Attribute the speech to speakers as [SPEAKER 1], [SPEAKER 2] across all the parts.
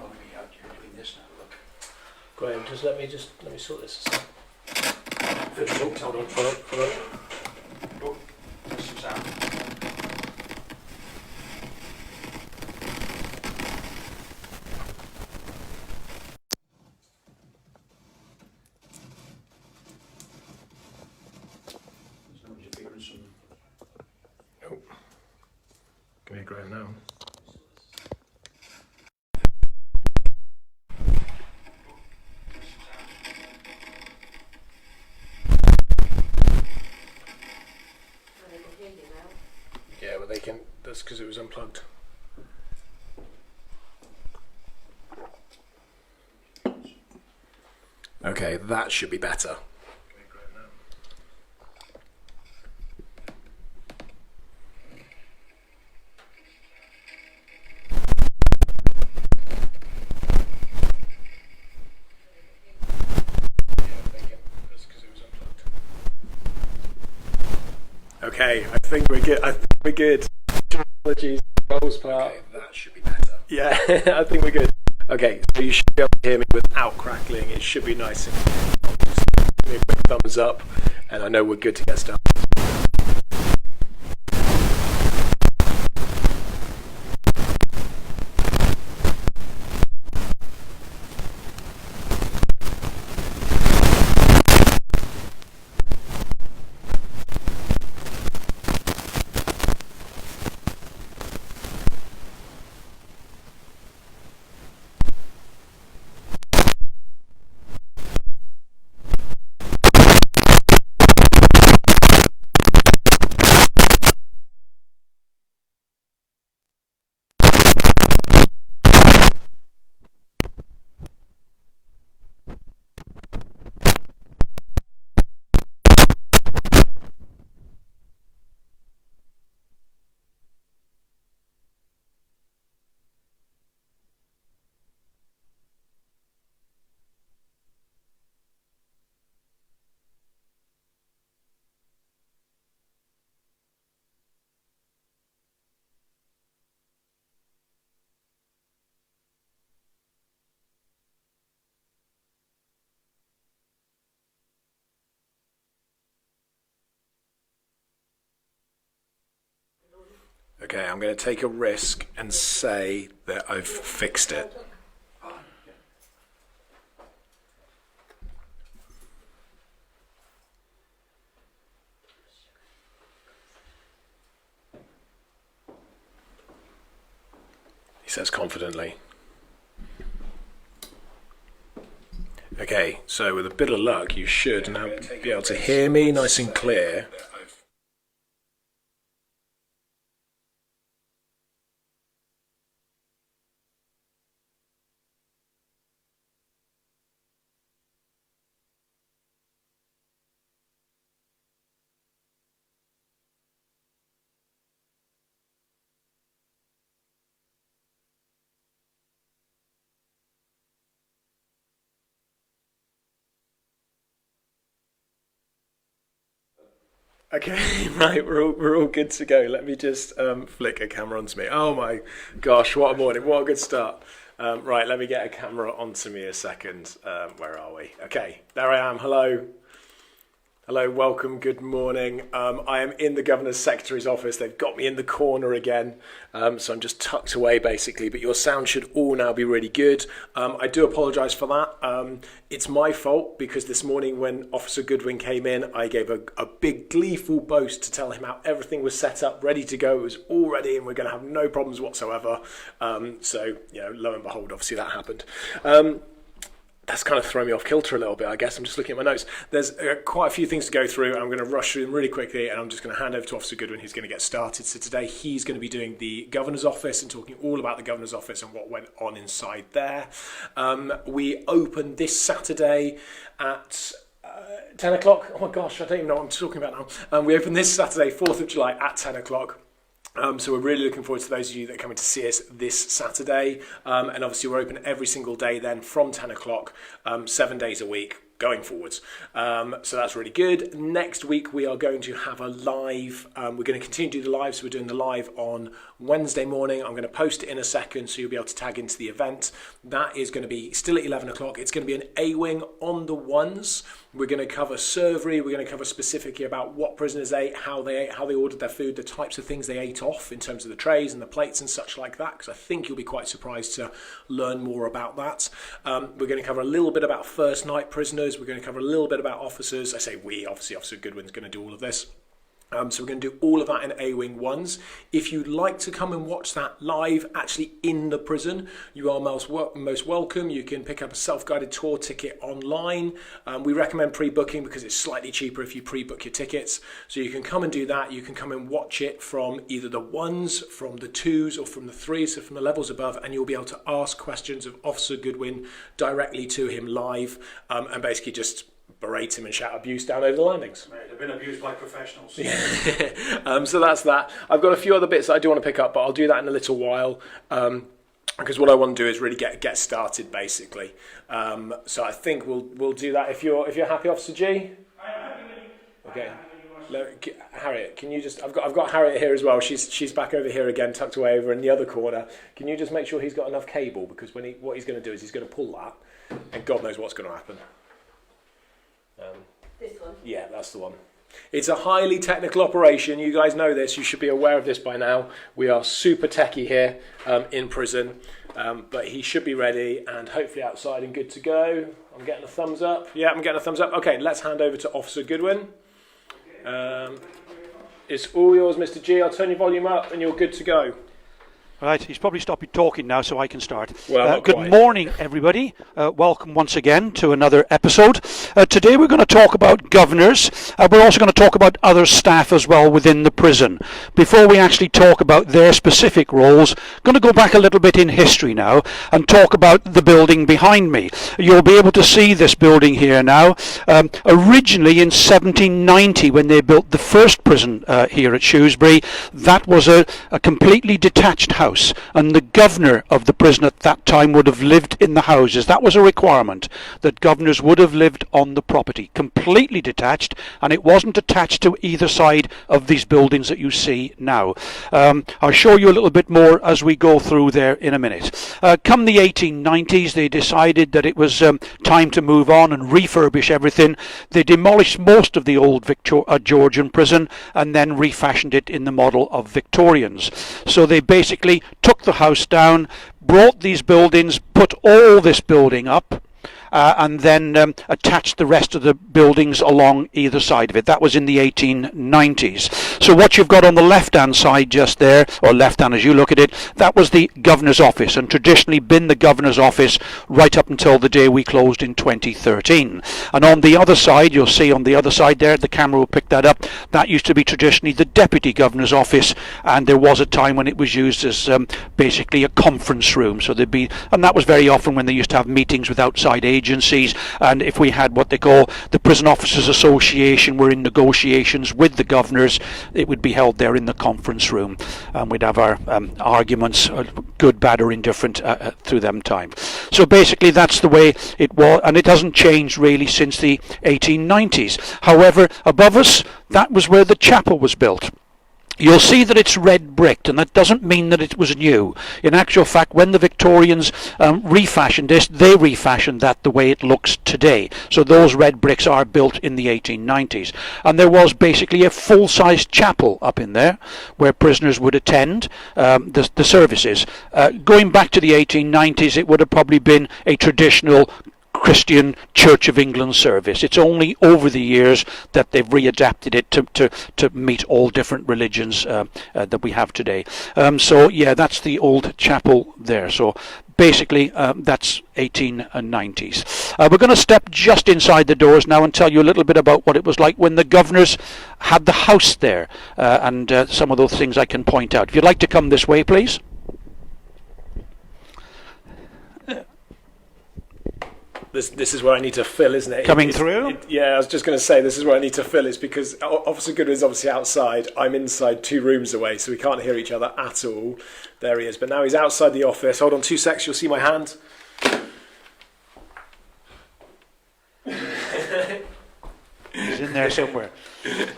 [SPEAKER 1] want me out here doing this now, look.
[SPEAKER 2] Graham, let me sort this out.
[SPEAKER 1] Hold on. Oh, there's some sound. Somebody's figuring some.
[SPEAKER 2] Nope. Give me a Graham now. Yeah, but they can. That's because it was unplugged. Okay, that should be better. Okay, I think we're good. Apologies, Rolls part.
[SPEAKER 1] Okay, that should be better.
[SPEAKER 2] Yeah, I think we're good. Okay, so you should be able to hear me without crackling. It should be nice and just give me a quick thumbs up, and I know we're good to get started. Okay, I'm going to take a risk and say that I've fixed it. He says confidently. Okay, so with a bit of luck, you should now be able to hear me nice and clear. Okay, right, we're all good to go. Let me just flick a camera onto me. Oh my gosh, what a morning, what a good start. Right, let me get a camera onto me a second. Where are we? Okay, there I am, hello. Hello, welcome, good morning. I am in the Governor's Secretary's office. They've got me in the corner again, so I'm just tucked away basically, but your sound should all now be really good. I do apologise for that. It's my fault because this morning when Officer Goodwin came in, I gave a big gleeful boast to tell him how everything was set up, ready to go. It was all ready and we're going to have no problems whatsoever. So, you know, lo and behold, obviously that happened. That's kind of thrown me off kilter a little bit, I guess. I'm just looking at my notes. There's quite a few things to go through. I'm going to rush through them really quickly, and I'm just going to hand over to Officer Goodwin, who's going to get started. So today he's going to be doing the Governor's Office and talking all about the Governor's Office and what went on inside there. We open this Saturday at 10 o'clock. Oh my gosh, I don't even know what I'm talking about now. We open this Saturday, 4th of July at 10 o'clock. So we're really looking forward to those of you that are coming to see us this Saturday. And obviously we're open every single day then from 10 o'clock, 7 days a week. going forwards. So that's really good. Next week we are going to have a live, we're going to continue to do the live, so we're doing the live on Wednesday morning. I'm going to post it in a second so you'll be able to tag into the event. That is going to be still at 11 o'clock. It's going to be an A-wing on the ones. We're going to cover servery. We're going to cover specifically about what prisoners ate, how they ordered their food, the types of things they ate off in terms of the trays and the plates and such like that, because I think you'll be quite surprised to learn more about that. We're going to cover a little bit about first night prisoners. We're going to cover a little bit about officers. I say we, obviously Officer Goodwin's going to do all of this. So we're going to do all of that in A-Wing 1s. If you'd like to come and watch that live, actually in the prison, you are most welcome. You can pick up a self-guided tour ticket online. We recommend pre-booking because it's slightly cheaper if you pre-book your tickets. So you can come and do that. You can come and watch it from either the 1s, from the 2s, or from the 3s, so from the levels above, and you'll be able to ask questions of Officer Goodwin directly to him live, and basically just berate him and shout abuse down over the landings.
[SPEAKER 1] Mate, they've been abused by professionals.
[SPEAKER 2] So that's that. I've got a few other bits that I do want to pick up, but I'll do that in a little while. Because what I want to do is really get started, basically. So I think we'll do that. If you're happy, Officer G. Okay. Harriet, can you just? I've got Harriet here as well. She's back over here again, tucked away over in the other corner. Can you just make sure he's got enough cable? Because what he's going to do is he's going to pull that, and God knows what's going to happen.
[SPEAKER 3] This one?
[SPEAKER 2] Yeah, that's the one. It's a highly technical operation. You guys know this. You should be aware of this by now. We are super techie here in prison. But he should be ready and hopefully outside and good to go. I'm getting a thumbs up. Yeah, I'm getting a thumbs up. Okay, let's hand over to Officer Goodwin. It's all yours, Mr. G. I'll turn your volume up and you're good to go.
[SPEAKER 4] Right, he's probably stopped talking now, so I can start.
[SPEAKER 2] Well,
[SPEAKER 4] good morning, everybody. Welcome once again to another episode. Today we're going to talk about governors. We're also going to talk about other staff as well within the prison. Before we actually talk about their specific roles, I'm going to go back a little bit in history now and talk about the building behind me. You'll be able to see this building here now. Originally in 1790, when they built the first prison here at Shrewsbury, that was a completely detached house. And the governor of the prison at that time would have lived in the houses. That was a requirement, that governors would have lived on the property, completely detached, and it wasn't attached to either side of these buildings that you see now. I'll show you a little bit more as we go through there in a minute. Come the 1890s, they decided that it was time to move on and refurbish everything. They demolished most of the old Georgian prison and then refashioned it in the model of Victorians. So they basically took the house down, brought these buildings, put all this building up, and then attached the rest of the buildings along either side of it. That was in the 1890s. So what you've got on the left-hand side just there, or left-hand as you look at it, that was the governor's office, and traditionally been the governor's office right up until the day we closed in 2013. And on the other side, you'll see on the other side there, the camera will pick that up, that used to be traditionally the deputy governor's office, and there was a time when it was used as basically a conference room. So there'd be, and that was very often when they used to have meetings with outside agencies, and if we had what they call the Prison Officers Association, were in negotiations with the governors, it would be held there in the conference room, and we'd have our arguments, good, bad or indifferent, through them time. So basically that's the way it was, and it hasn't changed really since the 1890s. However, above us, that was where the chapel was built. You'll see that it's red bricked, and that doesn't mean that it was new. In actual fact, when the Victorians refashioned this, they refashioned that the way it looks today. So those red bricks are built in the 1890s. And there was basically a full-size chapel up in there where prisoners would attend the services. Going back to the 1890s, it would have probably been a traditional Christian Church of England service. It's only over the years that they've readapted it to meet all different religions that we have today. So yeah, that's the old chapel there. So basically that's 1890s. We're going to step just inside the doors now and tell you a little bit about what it was like when the governors had the house there, and some of those things I can point out. If you'd like to come this way, please.
[SPEAKER 2] This is where I need to fill, isn't it?
[SPEAKER 4] Coming through?
[SPEAKER 2] Yeah, I was just going to say, this is where I need to fill, is because Officer Goodwin's obviously outside. I'm inside 2 rooms away, so we can't hear each other at all. There he is. But now he's outside the office. Hold on 2 secs, you'll see my hand.
[SPEAKER 4] He's in there somewhere.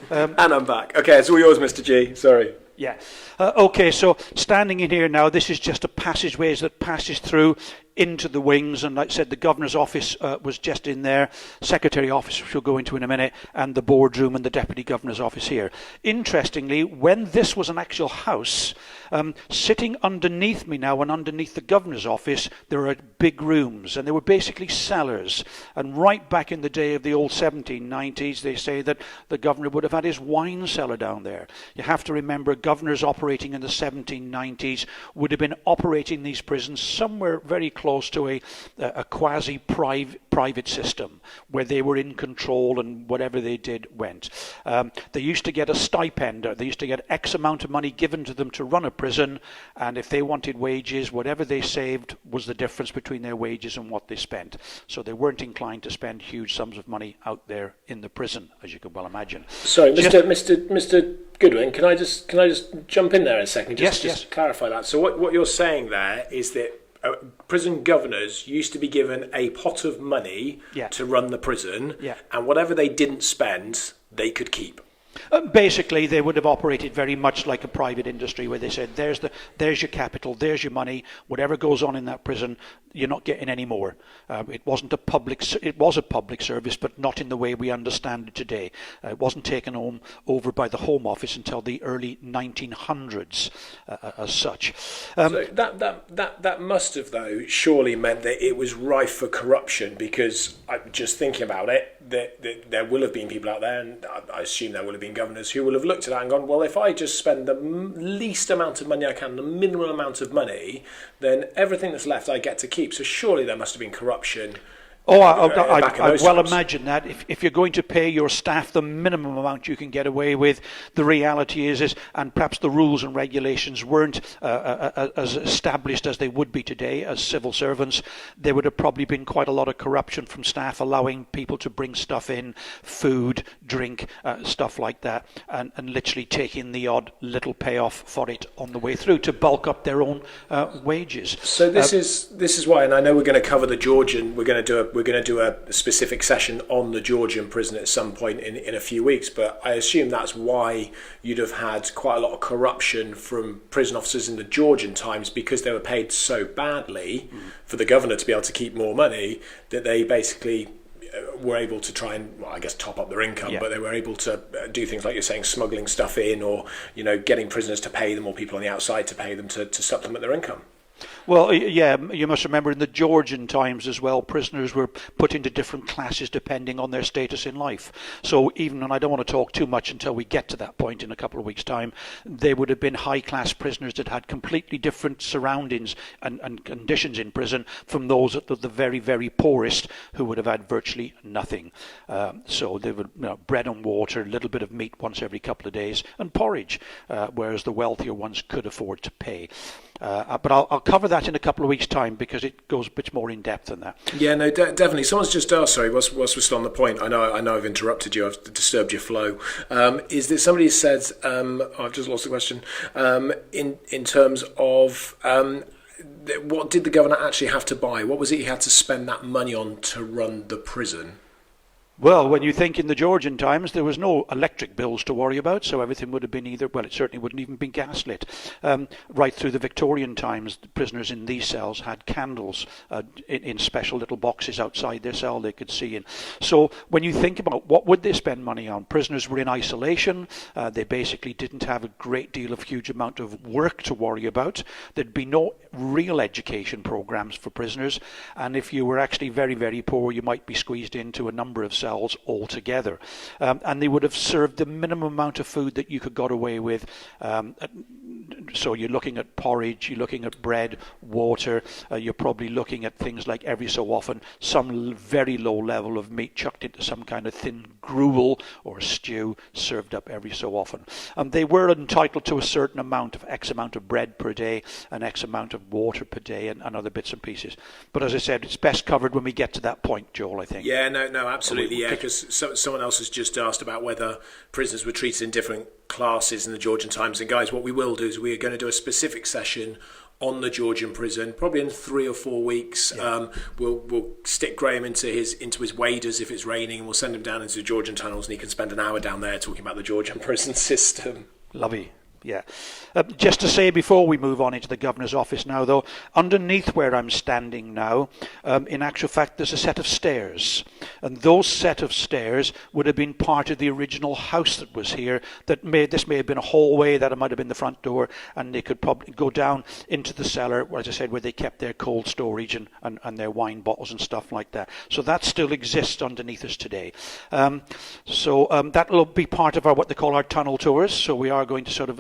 [SPEAKER 2] And I'm back. Okay, it's all yours, Mr. G. Sorry.
[SPEAKER 4] Yeah. Okay, so standing in here now, this is just a passageway that passes through into the wings, and like I said, the governor's office was just in there, secretary office, which we'll go into in a minute, and the boardroom and the deputy governor's office here. Interestingly, when this was an actual house, sitting underneath me now and underneath the governor's office, there are big rooms, and they were basically cellars. And right back in the day of the old 1790s, they say that the governor would have had his wine cellar down there. You have to remember, governors operating in the 1790s would have been operating these prisons somewhere very close to a quasi-private system where they were in control and whatever they did went. They used to get a stipend. They used to get X amount of money given to them to run a prison, and if they wanted wages, whatever they saved was the difference between their wages and what they spent. So they weren't inclined to spend huge sums of money out there in the prison, as you can well imagine.
[SPEAKER 2] Sorry, Mr. Goodwin, can I just jump in there a second? Just clarify that. So what you're saying there is that prison governors used to be given a pot of money to run the prison, and whatever they didn't spend, they could keep.
[SPEAKER 4] Basically, they would have operated very much like a private industry, where they said, "There's your capital, there's your money. Whatever goes on in that prison, you're not getting any more." It was a public service, but not in the way we understand it today. It wasn't taken over by the Home Office until the early 1900s, as such.
[SPEAKER 2] So that must have, though, surely meant that it was rife for corruption, because just thinking about it, there will have been people out there, and I assume there will have been governors who will have looked at that and gone, well, if I just spend the least amount of money I can, the minimum amount of money, then everything that's left I get to keep. So surely there must have been corruption. I well imagine that. If you're going to pay your staff the minimum amount you can get away with, the reality is, and perhaps the rules and regulations weren't as established as they would be today as civil servants, there would have probably been quite a lot of corruption from staff allowing people to bring stuff in, food, drink, stuff like that, and literally taking the odd little payoff for it on the way through to bulk up their own wages. So this is why, and I know we're going to cover the Georgian. We're going to do a specific session on the Georgian prison at some point in a few weeks, but I assume that's why you'd have had quite a lot of corruption from prison officers in the Georgian times, because they were paid so badly for the governor to be able to keep more money, that they basically were able to try and, well, I guess, top up their income, but they were able to do things like you're saying, smuggling stuff in, or getting prisoners to pay them, or people on the outside to pay them to supplement their income.
[SPEAKER 4] Well, yeah, you must remember in the Georgian times as well, prisoners were put into different classes depending on their status in life. So even, and I don't want to talk too much until we get to that point in a couple of weeks' time, they would have been high-class prisoners that had completely different surroundings and conditions in prison from those at the very, very poorest, who would have had virtually nothing. So they would, bread and water, a little bit of meat once every couple of days, and porridge, whereas the wealthier ones could afford to pay. But I'll cover that in a couple of weeks' time, because it goes a bit more in depth than that.
[SPEAKER 2] Yeah, no, definitely. Someone's just asked, sorry, whilst we're still on the point, I know I've interrupted you, I've disturbed your flow. Is that somebody said, I've just lost the question, in terms of what did the governor actually have to buy? What was it he had to spend that money on to run the prison?
[SPEAKER 4] Well, when you think in the Georgian times, there was no electric bills to worry about, so everything would have been it certainly wouldn't even been gaslit. Right through the Victorian times, the prisoners in these cells had candles in special little boxes outside their cell they could see in. So when you think about what would they spend money on, prisoners were in isolation. They basically didn't have a great deal of huge amount of work to worry about. There'd be no real education programs for prisoners, and if you were actually very, very poor, you might be squeezed into a number of cells altogether, and they would have served the minimum amount of food that you could got away with. So you're looking at porridge, you're looking at bread, water, you're probably looking at things like every so often some very low level of meat chucked into some kind of thin gruel or stew served up every so often. They were entitled to a certain amount of X amount of bread per day and X amount of water per day and other bits and pieces. But as I said, it's best covered when we get to that point, Joel, I think.
[SPEAKER 2] Yeah, no, absolutely, yeah, because someone else has just asked about whether prisoners were treated in different classes in the Georgian times. And guys, what we will do is we are going to do a specific session on the Georgian prison, probably in 3 or 4 weeks.
[SPEAKER 4] Yeah.
[SPEAKER 2] We'll stick Graham into his waders if it's raining, and we'll send him down into the Georgian tunnels, and he can spend an hour down there talking about the Georgian prison system.
[SPEAKER 4] Lovely. Yeah. Just to say before we move on into the Governor's office now, though, underneath where I'm standing now, in actual fact, there's a set of stairs. And those set of stairs would have been part of the original house that was here. This may have been a hallway, that it might have been the front door, and they could probably go down into the cellar, as I said, where they kept their cold storage and their wine bottles and stuff like that. So that still exists underneath us today. That will be part of what they call our tunnel tours. So we are going to sort of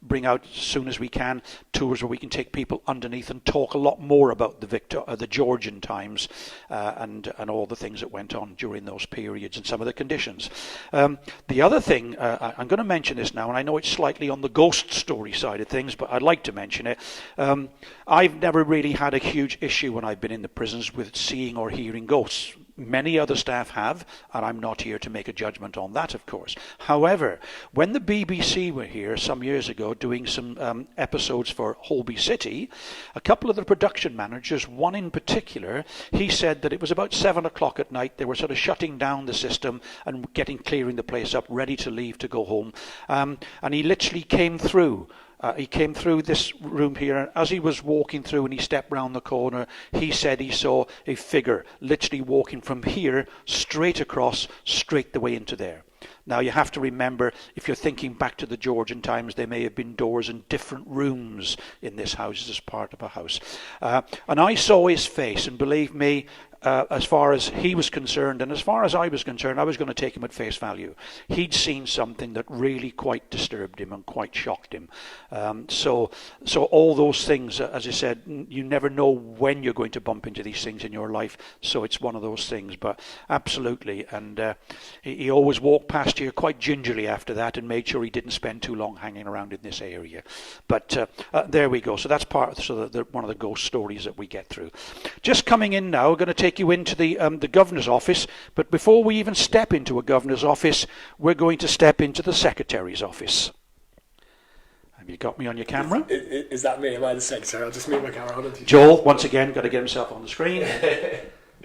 [SPEAKER 4] bring out as soon as we can tours where we can take people underneath and talk a lot more about the Georgian times and all the things that went on during those periods and some of the conditions. The other thing, I'm going to mention this now, and I know it's slightly on the ghost story side of things, but I'd like to mention it. I've never really had a huge issue when I've been in the prisons with seeing or hearing ghosts. Many other staff have, and I'm not here to make a judgment on that, of course. However, when the BBC were here some years ago doing some episodes for Holby City, a couple of the production managers, one in particular, he said that it was about 7 o'clock at night. They were sort of shutting down the system and clearing the place up, ready to leave to go home. And he literally came through. He came through this room here, and as he was walking through and he stepped round the corner, he said he saw a figure literally walking from here straight across, straight the way into there. Now, you have to remember, if you're thinking back to the Georgian times, there may have been doors in different rooms in this house as part of a house. And I saw his face, and believe me, as far as he was concerned, and as far as I was concerned, I was going to take him at face value. He'd seen something that really quite disturbed him and quite shocked him. So all those things, as I said, you never know when you're going to bump into these things in your life. So it's one of those things, but absolutely. And he always walked past here quite gingerly after that and made sure he didn't spend too long hanging around in this area. But there we go. So that's part of one of the ghost stories that we get through. Just coming in now, we're going to take you into the Governor's office, but before we even step into a Governor's office, we're going to step into the Secretary's office. Have you got me on your camera?
[SPEAKER 2] Is that me? Am I the Secretary? I'll just move my camera on.
[SPEAKER 4] Joel, once again, got to get himself on the screen.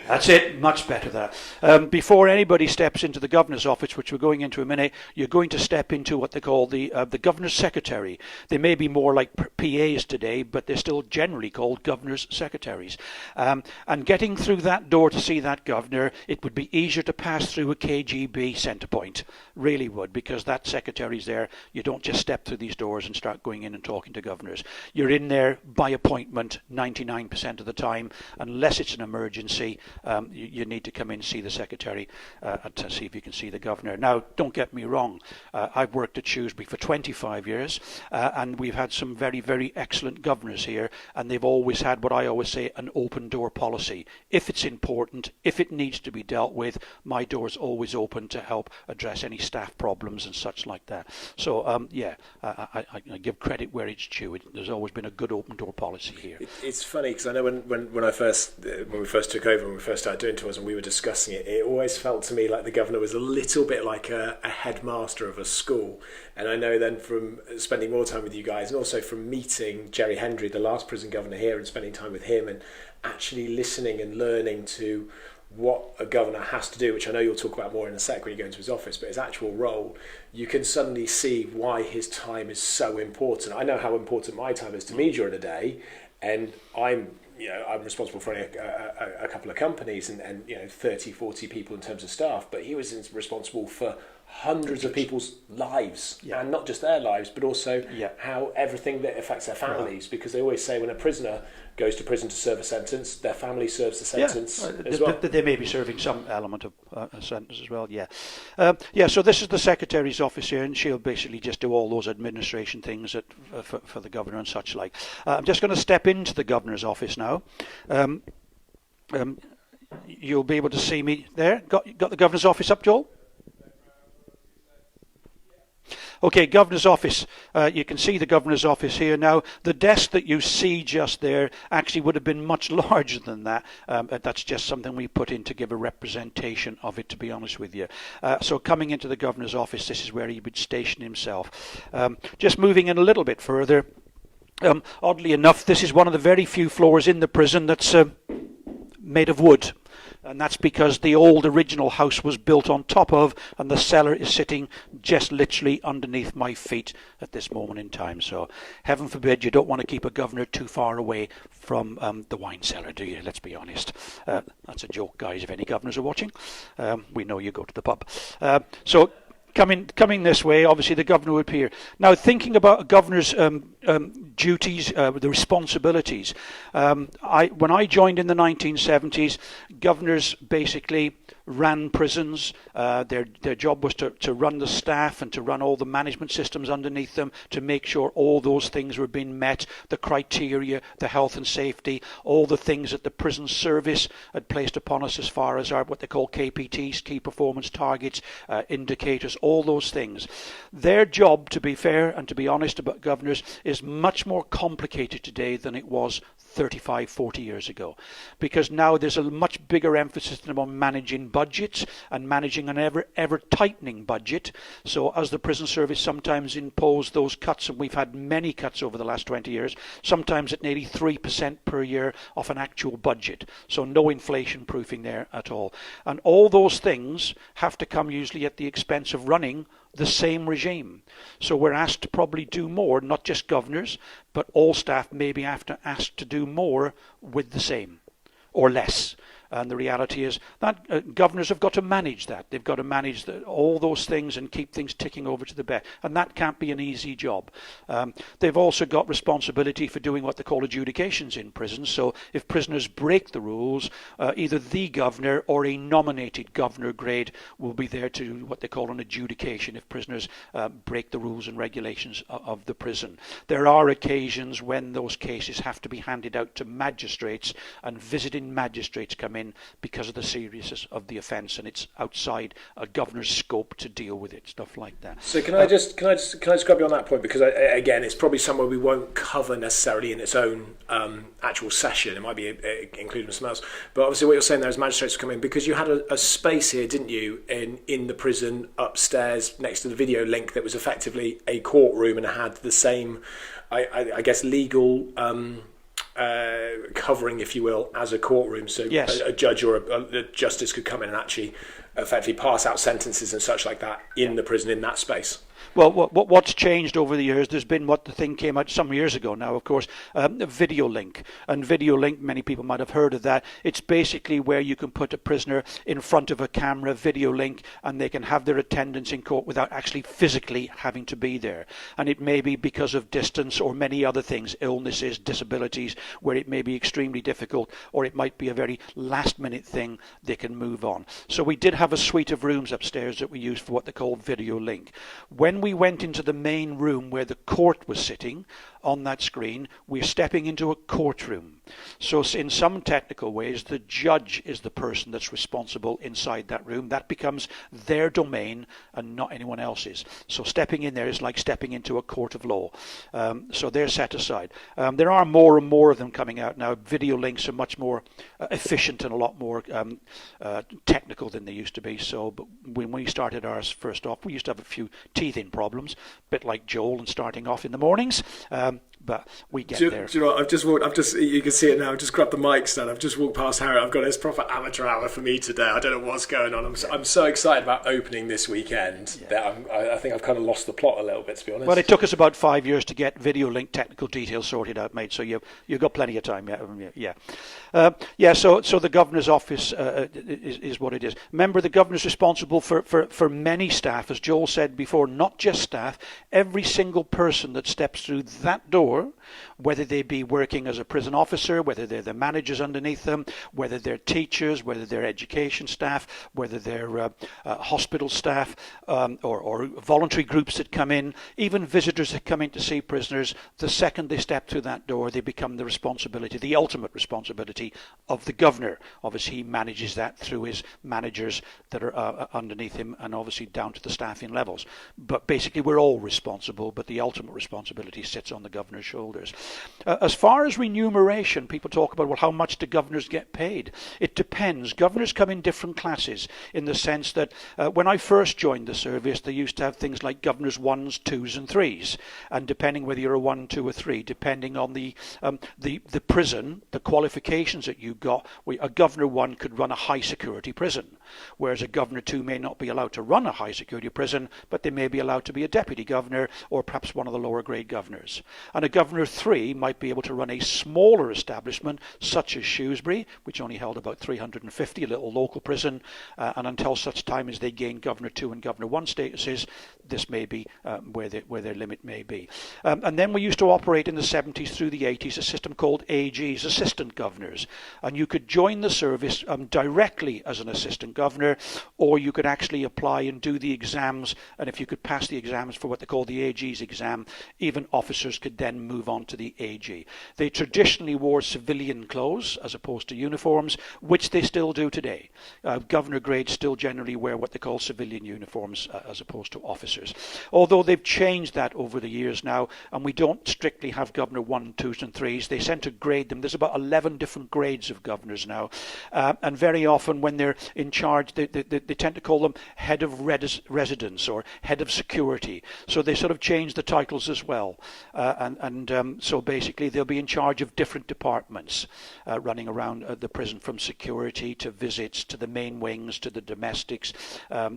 [SPEAKER 4] That's it, much better that. Before anybody steps into the Governor's office, which we're going into in a minute, you're going to step into what they call the Governor's Secretary. They may be more like PAs today, but they're still generally called Governor's Secretaries. And getting through that door to see that Governor, it would be easier to pass through a KGB centre point. Really would, because that Secretary's there. You don't just step through these doors and start going in and talking to governors. You're in there by appointment 99% of the time, unless it's an emergency. You need to come in and see the Secretary to see if you can see the Governor. Now, don't get me wrong. I've worked at Shrewsbury for 25 years, and we've had some very, very excellent governors here, and they've always had what I always say, an open door policy. If it's important, if it needs to be dealt with, my door's always open to help address any staff problems and such like that. So, I give credit where it's due. There's always been a good open door policy here.
[SPEAKER 2] It's funny, because I know when we first took over, when we first started doing tours and we were discussing it, it always felt to me like the Governor was a little bit like a headmaster of a school. And I know then from spending more time with you guys, and also from meeting Jerry Hendry, the last prison governor here, and spending time with him and actually listening and learning to what a governor has to do, which I know you'll talk about more in a sec when you go into his office, but his actual role, you can suddenly see why his time is so important. I know how important my time is to me during the day, and I'm responsible for a couple of companies and 30, 40 people in terms of staff, but he was responsible for hundreds of people's lives, and not just their lives, but also how everything that affects their families, because they always say when a prisoner goes to prison to serve a sentence, their family serves the sentence as well.
[SPEAKER 4] They may be serving some element of a sentence as well, so this is the Secretary's office here, and she'll basically just do all those administration things for the Governor and such like. I'm just going to step into the Governor's office now. You'll be able to see me there. Got the Governor's office up, Joel? Okay, Governor's office. You can see the Governor's office here now. The desk that you see just there actually would have been much larger than that. That's just something we put in to give a representation of it, to be honest with you. So coming into the Governor's office, this is where he would station himself. Just moving in a little bit further. Oddly enough, this is one of the very few floors in the prison that's made of wood. And that's because the old original house was built on top of, and the cellar is sitting just literally underneath my feet at this moment in time. So heaven forbid you don't want to keep a governor too far away from the wine cellar, do you? Let's be honest. That's a joke, guys, if any governors are watching. We know you go to the pub. So coming this way, obviously the governor would appear. Now, thinking about a governor's duties, the responsibilities. When I joined in the 1970s, governors basically ran prisons. Their job was to run the staff and to run all the management systems underneath them, to make sure all those things were being met, the criteria, the health and safety, all the things that the prison service had placed upon us as far as what they call KPTs, key performance targets, indicators, all those things. Their job, to be fair and to be honest about governors, is much more complicated today than it was 35, 40 years ago, because now there's a much bigger emphasis on managing budgets and managing an ever tightening budget. So as the prison service sometimes impose those cuts, and we've had many cuts over the last 20 years, sometimes at nearly 3% per year of an actual budget. So no inflation proofing there at all. And all those things have to come usually at the expense of running the same regime. So we're asked to probably do more, not just governors, but all staff may be asked to do more with the same or less. And the reality is that governors have got to manage that. They've got to manage all those things and keep things ticking over to the best. And that can't be an easy job. They've also got responsibility for doing what they call adjudications in prisons. So if prisoners break the rules, either the governor or a nominated governor grade will be there to do what they call an adjudication if prisoners break the rules and regulations of the prison. There are occasions when those cases have to be handed out to magistrates, and visiting magistrates come in because of the seriousness of the offence, and it's outside a governor's scope to deal with it, stuff like that.
[SPEAKER 2] So can I just grab you on that point, because again, it's probably somewhere we won't cover necessarily in its own actual session. It might be included in something else. But obviously, what you're saying there is magistrates come in, because you had a space here, didn't you, in the prison upstairs next to the video link that was effectively a courtroom and had the same, I guess, legal covering, if you will, as a courtroom. So yes, a judge or a justice could come in and actually effectively pass out sentences and such like that in the prison, in that space.
[SPEAKER 4] Well, what's changed over the years, there's been what the thing came out some years ago now, of course, video link. And video link, many people might have heard of that. It's basically where you can put a prisoner in front of a camera, video link, and they can have their attendance in court without actually physically having to be there. And it may be because of distance or many other things, illnesses, disabilities, where it may be extremely difficult, or it might be a very last minute thing, they can move on. So we did have a suite of rooms upstairs that we used for what they call video link. When we went into the main room where the court was sitting, on that screen, we're stepping into a courtroom. So in some technical ways, the judge is the person that's responsible inside that room. That becomes their domain and not anyone else's. So stepping in there is like stepping into a court of law. So they're set aside. There are more and more of them coming out now. Video links are much more efficient and a lot more technical than they used to be. So but when we started ours first off, we used to have a few teething problems, a bit like Joel and starting off in the mornings. But we get there.
[SPEAKER 2] Do you know what? You can see it now. I've just grabbed the mic stand. I've just walked past Harry. I've got this proper amateur hour for me today. I don't know what's going on. I'm so excited about opening this weekend that I think I've kind of lost the plot a little bit, to be honest.
[SPEAKER 4] Well, it took us about 5 years to get video link technical details sorted out, mate. So you've got plenty of time. So the governor's office is what it is. Remember, the governor's responsible for many staff, as Joel said before, not just staff. Every single person that steps through that door, whether they be working as a prison officer, whether they're the managers underneath them, whether they're teachers, whether they're education staff, whether they're hospital staff, or voluntary groups that come in, even visitors that come in to see prisoners, the second they step through that door, they become the responsibility, the ultimate responsibility of the governor. Obviously, he manages that through his managers that are underneath him, and obviously down to the staffing levels. But basically, we're all responsible, but the ultimate responsibility sits on the governor's shoulders. holders. As far as remuneration, people talk about, well, how much do governors get paid? It depends. Governors come in different classes in the sense that when I first joined the service, they used to have things like governors 1s, 2s and 3s. And depending whether you're a 1, 2 or 3, depending on the prison, the qualifications that you got, a governor 1 could run a high security prison, whereas a governor 2 may not be allowed to run a high security prison, but they may be allowed to be a deputy governor or perhaps one of the lower grade governors. And a governor 3 might be able to run a smaller establishment such as Shrewsbury, which only held about 350, a little local prison, and until such time as they gain governor 2 and governor 1 statuses, this may be where their limit may be. And then we used to operate in the 70s through the 80s a system called AGs, assistant governors, and you could join the service directly as an assistant governor, or you could actually apply and do the exams, and if you could pass the exams for what they call the AG's exam, even officers could then move on to the AG. They traditionally wore civilian clothes as opposed to uniforms, which they still do today. Governor grades still generally wear what they call civilian uniforms as opposed to officers. Although they've changed that over the years now, and we don't strictly have governor 1, 2s and 3s. They tend to grade them. There's about 11 different grades of governors now, and very often when they're in charge, they tend to call them head of residence or head of security. So they sort of change the titles as well, so basically they'll be in charge of different departments running around the prison, from security to visits to the main wings to the domestics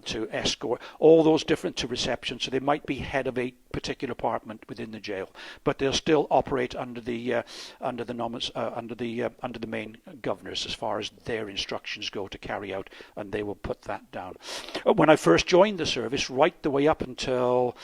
[SPEAKER 4] to escort, all those different, to reception. So they might be head of a particular department within the jail, but they'll still operate under the main governors as far as their instructions go to carry out, and they will put that down. When I first joined the service, right the way up until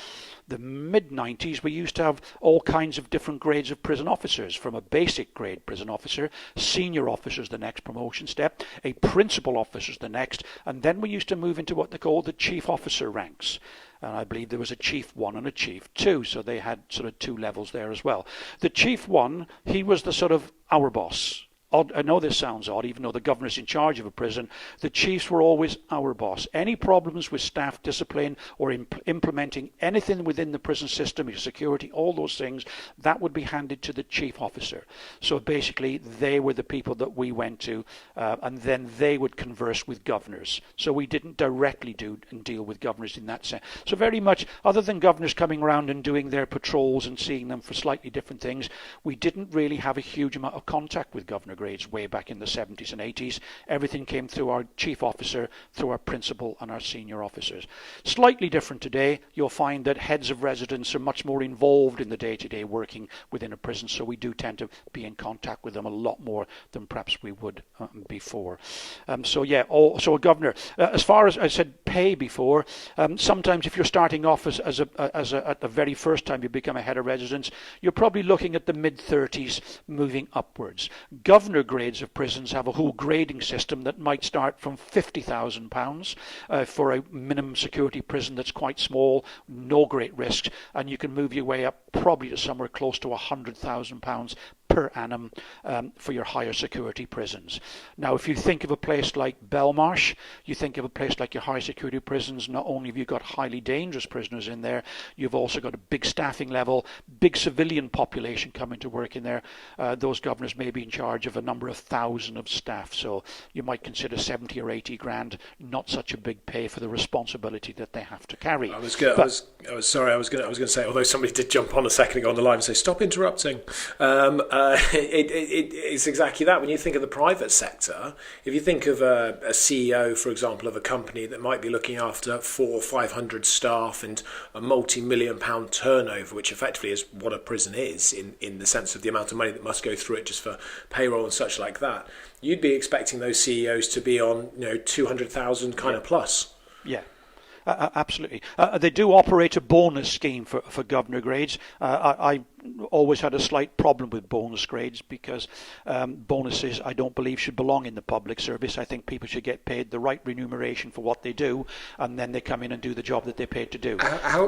[SPEAKER 4] the mid-90s, we used to have all kinds of different grades of prison officers, from a basic grade prison officer, senior officers the next promotion step, a principal officer's the next, and then we used to move into what they call the chief officer ranks. And I believe there was a chief 1 and a chief 2, so they had sort of 2 levels there as well. The chief 1, he was the sort of our boss. I know this sounds odd, even though the governor's in charge of a prison. The chiefs were always our boss. Any problems with staff discipline or implementing anything within the prison system, your security, all those things, that would be handed to the chief officer. So basically, they were the people that we went to, and then they would converse with governors. So we didn't directly deal with governors in that sense. So very much, other than governors coming around and doing their patrols and seeing them for slightly different things, we didn't really have a huge amount of contact with governor grades way back in the 70s and 80s. Everything came through our chief officer, through our principal and our senior officers. Slightly different today. You'll find that heads of residence are much more involved in the day-to-day working within a prison, so we do tend to be in contact with them a lot more than perhaps we would before. So a governor. As far as I said pay before, sometimes if you're starting off at the very first time you become a head of residence, you're probably looking at the mid-30s moving upwards. Governor grades of prisons have a whole grading system that might start from £50,000 for a minimum security prison that's quite small, no great risks, and you can move your way up probably to somewhere close to £100,000 per annum for your higher security prisons. Now, if you think of a place like Belmarsh, you think of a place like your high security prisons, not only have you got highly dangerous prisoners in there, you've also got a big staffing level, big civilian population coming to work in there. Those governors may be in charge of a number of thousand of staff, so you might consider 70 or 80 grand not such a big pay for the responsibility that they have to carry.
[SPEAKER 2] I was going to say, although somebody did jump on a second ago on the line and say, stop interrupting. It's exactly that. When you think of the private sector, if you think of a CEO, for example, of a company that might be looking after 400 or 500 staff and a multi-million pound turnover, which effectively is what a prison is in the sense of the amount of money that must go through it just for payroll and such like that, you'd be expecting those CEOs to be on 200,000 kind of plus.
[SPEAKER 4] Yeah. Absolutely. They do operate a bonus scheme for governor grades. I always had a slight problem with bonus grades because bonuses, I don't believe, should belong in the public service. I think people should get paid the right remuneration for what they do, and then they come in and do the job that they're paid to do.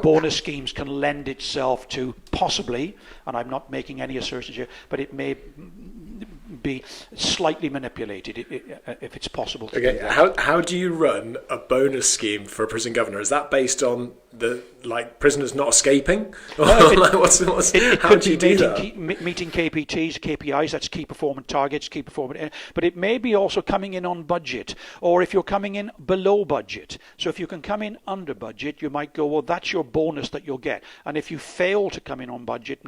[SPEAKER 4] Bonus schemes can lend itself to possibly, and I'm not making any assertions here, but it may be slightly manipulated if it's possible to do
[SPEAKER 2] Okay,
[SPEAKER 4] that.
[SPEAKER 2] how do you run a bonus scheme for a prison governor? Is that based on the prisoners not escaping? How do you do that?
[SPEAKER 4] Meeting KPTs, KPIs, that's key performance targets, but it may be also coming in on budget, or if you're coming in below budget. So if you can come in under budget, you might go, well, that's your bonus that you'll get. And if you fail to come in on budget,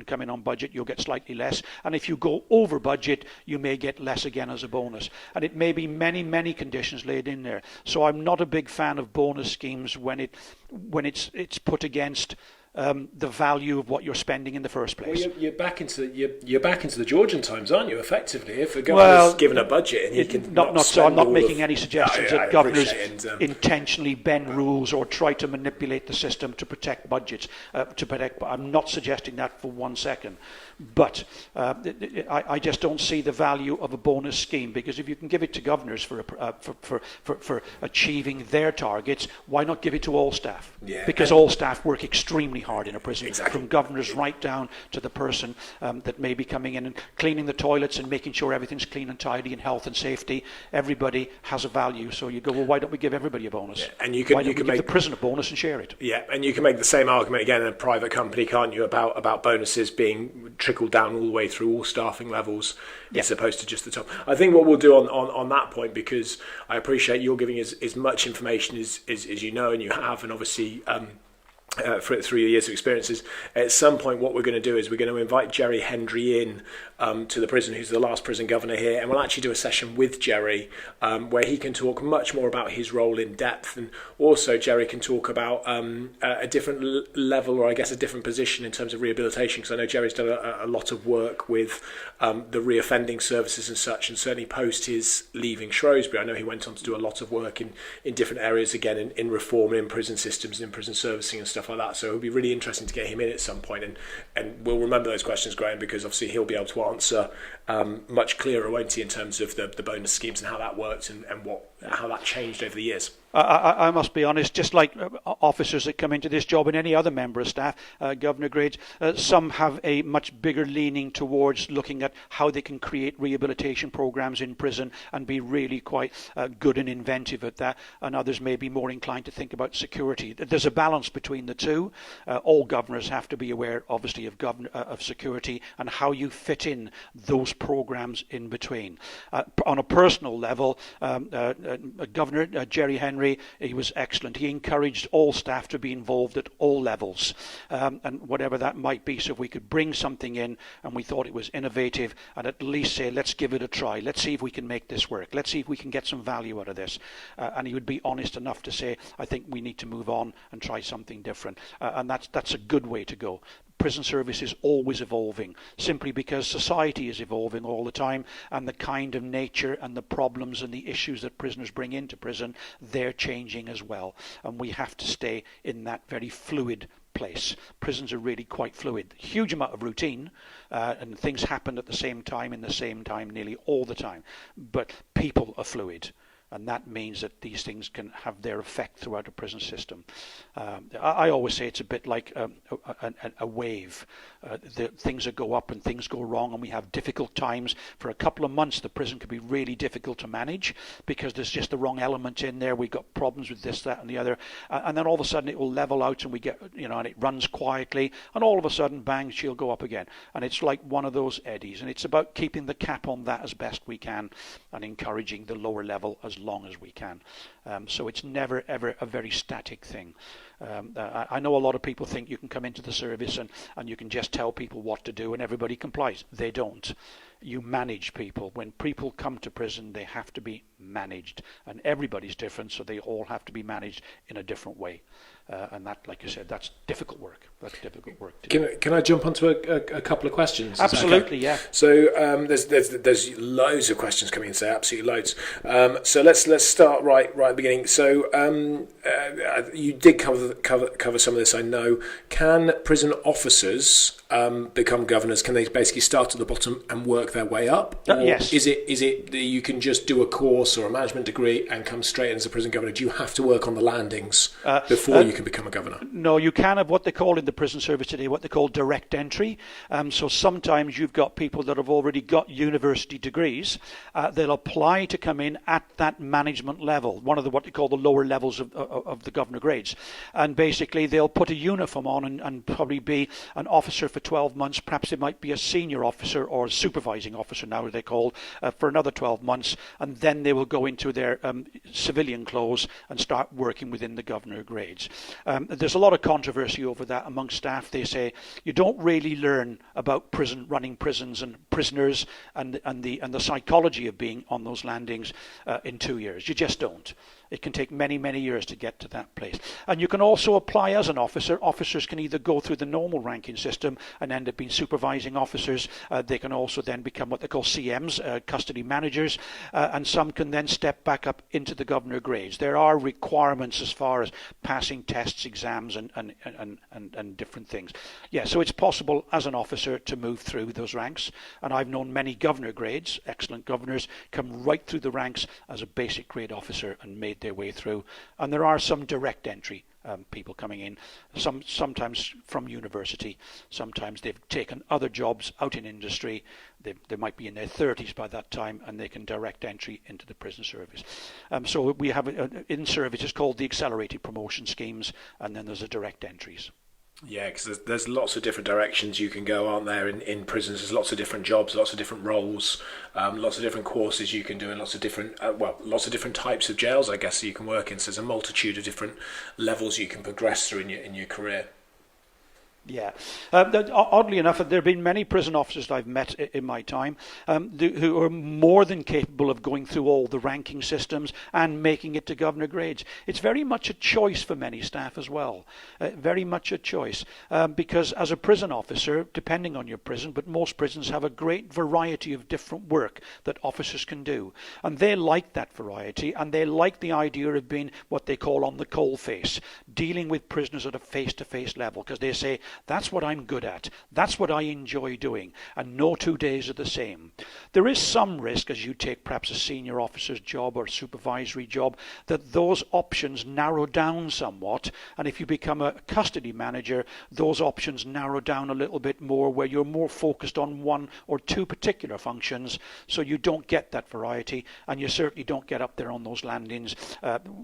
[SPEAKER 4] you'll get slightly less. And if you go over budget, you may get less again as a bonus. And it may be many conditions laid in there. So I'm not a big fan of bonus schemes when it's put against the value of what you're spending in the first place.
[SPEAKER 2] Well, you're back into the Georgian times, aren't you? Effectively, if a governor's given a budget and he can
[SPEAKER 4] not so. I'm not making any suggestions that governors
[SPEAKER 2] it,
[SPEAKER 4] intentionally bend rules or try to manipulate the system to protect budgets. I'm not suggesting that for 1 second. But I just don't see the value of a bonus scheme, because if you can give it to governors for achieving their targets, why not give it to all staff?
[SPEAKER 2] Yeah.
[SPEAKER 4] Because all staff work extremely hard in a prison,
[SPEAKER 2] Exactly.
[SPEAKER 4] from governors right down to the person that may be coming in and cleaning the toilets and making sure everything's clean and tidy and health and safety. Everybody has a value, so you go, well, why don't we give everybody a bonus?
[SPEAKER 2] Yeah. And you can
[SPEAKER 4] give
[SPEAKER 2] make
[SPEAKER 4] the prison a bonus and share it?
[SPEAKER 2] Yeah, and you can make the same argument again in a private company, can't you, about bonuses being trickled down all the way through all staffing levels, as opposed to just the top. I think what we'll do on that point, because I appreciate you're giving as much information as you know and you have, and obviously through your years of experiences, at some point what we're going to do is we're going to invite Jerry Hendry in to the prison, who's the last prison governor here, and we'll actually do a session with Jerry where he can talk much more about his role in depth, and also Jerry can talk about a different level, or I guess a different position in terms of rehabilitation, because I know Jerry's done a lot of work with the reoffending services and such, and certainly post his leaving Shrewsbury, I know he went on to do a lot of work in different areas, again in reform, in prison systems, in prison servicing and stuff like that. So it would be really interesting to get him in at some point, and we'll remember those questions, Graham, because obviously he'll be able to answer much clearer, won't he, in terms of the bonus schemes and how that worked and how that changed over the years.
[SPEAKER 4] I must be honest, just like officers that come into this job and any other member of staff, governor grades, some have a much bigger leaning towards looking at how they can create rehabilitation programs in prison and be really quite good and inventive at that, and others may be more inclined to think about security. There's a balance between the two. All governors have to be aware, obviously, of security and how you fit in those programs in between. On a personal level, Governor Jerry Henry, he was excellent. He encouraged all staff to be involved at all levels, and whatever that might be. So if we could bring something in and we thought it was innovative, and at least say, let's give it a try. Let's see if we can make this work. Let's see if we can get some value out of this. And he would be honest enough to say, I think we need to move on and try something different. And that's a good way to go. Prison service is always evolving, simply because society is evolving all the time, and the kind of nature and the problems and the issues that prisoners bring into prison, they're changing as well. And we have to stay in that very fluid place. Prisons are really quite fluid. Huge amount of routine, and things happen at the same time, in the same time, nearly all the time. But people are fluid. And that means that these things can have their effect throughout a prison system. I always say it's a bit like a wave. Things that go up and things go wrong, and we have difficult times. For a couple of months, the prison can be really difficult to manage because there's just the wrong element in there. We've got problems with this, that, and the other. And then all of a sudden it will level out, and we get, and it runs quietly. And all of a sudden, bang, she'll go up again. And it's like one of those eddies. And it's about keeping the cap on that as best we can and encouraging the lower level as long as we can. So it's never ever a very static thing. I know a lot of people think you can come into the service and you can just tell people what to do and everybody complies. They don't. You manage people. When people come to prison, they have to be managed, and everybody's different, so they all have to be managed in a different way. And that, like you said, that's difficult work. That's difficult work to do.
[SPEAKER 2] Can I jump onto a couple of questions?
[SPEAKER 4] Absolutely, okay? Yeah.
[SPEAKER 2] So there's loads of questions coming in today, absolutely loads. So let's start right at the beginning. So you did cover some of this, I know. Can prison officers become governors? Can they basically start at the bottom and work work their way up? Or
[SPEAKER 4] yes.
[SPEAKER 2] Is it that you can just do a course or a management degree and come straight in as a prison governor? Do you have to work on the landings before you can become a governor?
[SPEAKER 4] No, you can have what they call in the prison service today, what they call direct entry. So sometimes you've got people that have already got university degrees. They'll apply to come in at that management level, one of what they call the lower levels of the governor grades. And basically they'll put a uniform on and probably be an officer for 12 months. Perhaps it might be a senior officer or a supervising officer now they're called for another 12 months. And then they will go into their civilian clothes and start working within the governor grades. There's a lot of controversy over that among staff. They say you don't really learn about running prisons and prisoners and the psychology of being on those landings in 2 years. You just don't. It can take many, many years to get to that place. And you can also apply as an officer. Officers can either go through the normal ranking system and end up being supervising officers. They can also then become what they call CMs, custody managers, and some can then step back up into the governor grades. There are requirements as far as passing tests, exams, and different things. Yeah, so it's possible as an officer to move through those ranks. And I've known many governor grades, excellent governors, come right through the ranks as a basic grade officer and made their way through. And there are some direct entry people coming in, sometimes from university, sometimes they've taken other jobs out in industry. They might be in their 30s by that time, and they can direct entry into the prison service. So we have in service, it's called the accelerated promotion schemes, and then there's the direct entries.
[SPEAKER 2] Yeah, because there's lots of different directions you can go, aren't there, in prisons? There's lots of different jobs, lots of different roles, lots of different courses you can do, and lots of different types of jails, I guess, that you can work in. So there's a multitude of different levels you can progress through in your career.
[SPEAKER 4] Yeah. Oddly enough, there have been many prison officers that I've met in my time who are more than capable of going through all the ranking systems and making it to governor grades. It's very much a choice for many staff as well. Very much a choice. Because as a prison officer, depending on your prison, but most prisons have a great variety of different work that officers can do. And they like that variety, and they like the idea of being what they call on the coal face, dealing with prisoners at a face-to-face level, because they say, that's what I'm good at. That's what I enjoy doing. And no 2 days are the same. There is some risk as you take perhaps a senior officer's job or supervisory job that those options narrow down somewhat. And if you become a custody manager, those options narrow down a little bit more, where you're more focused on one or two particular functions. So you don't get that variety, and you certainly don't get up there on those landings.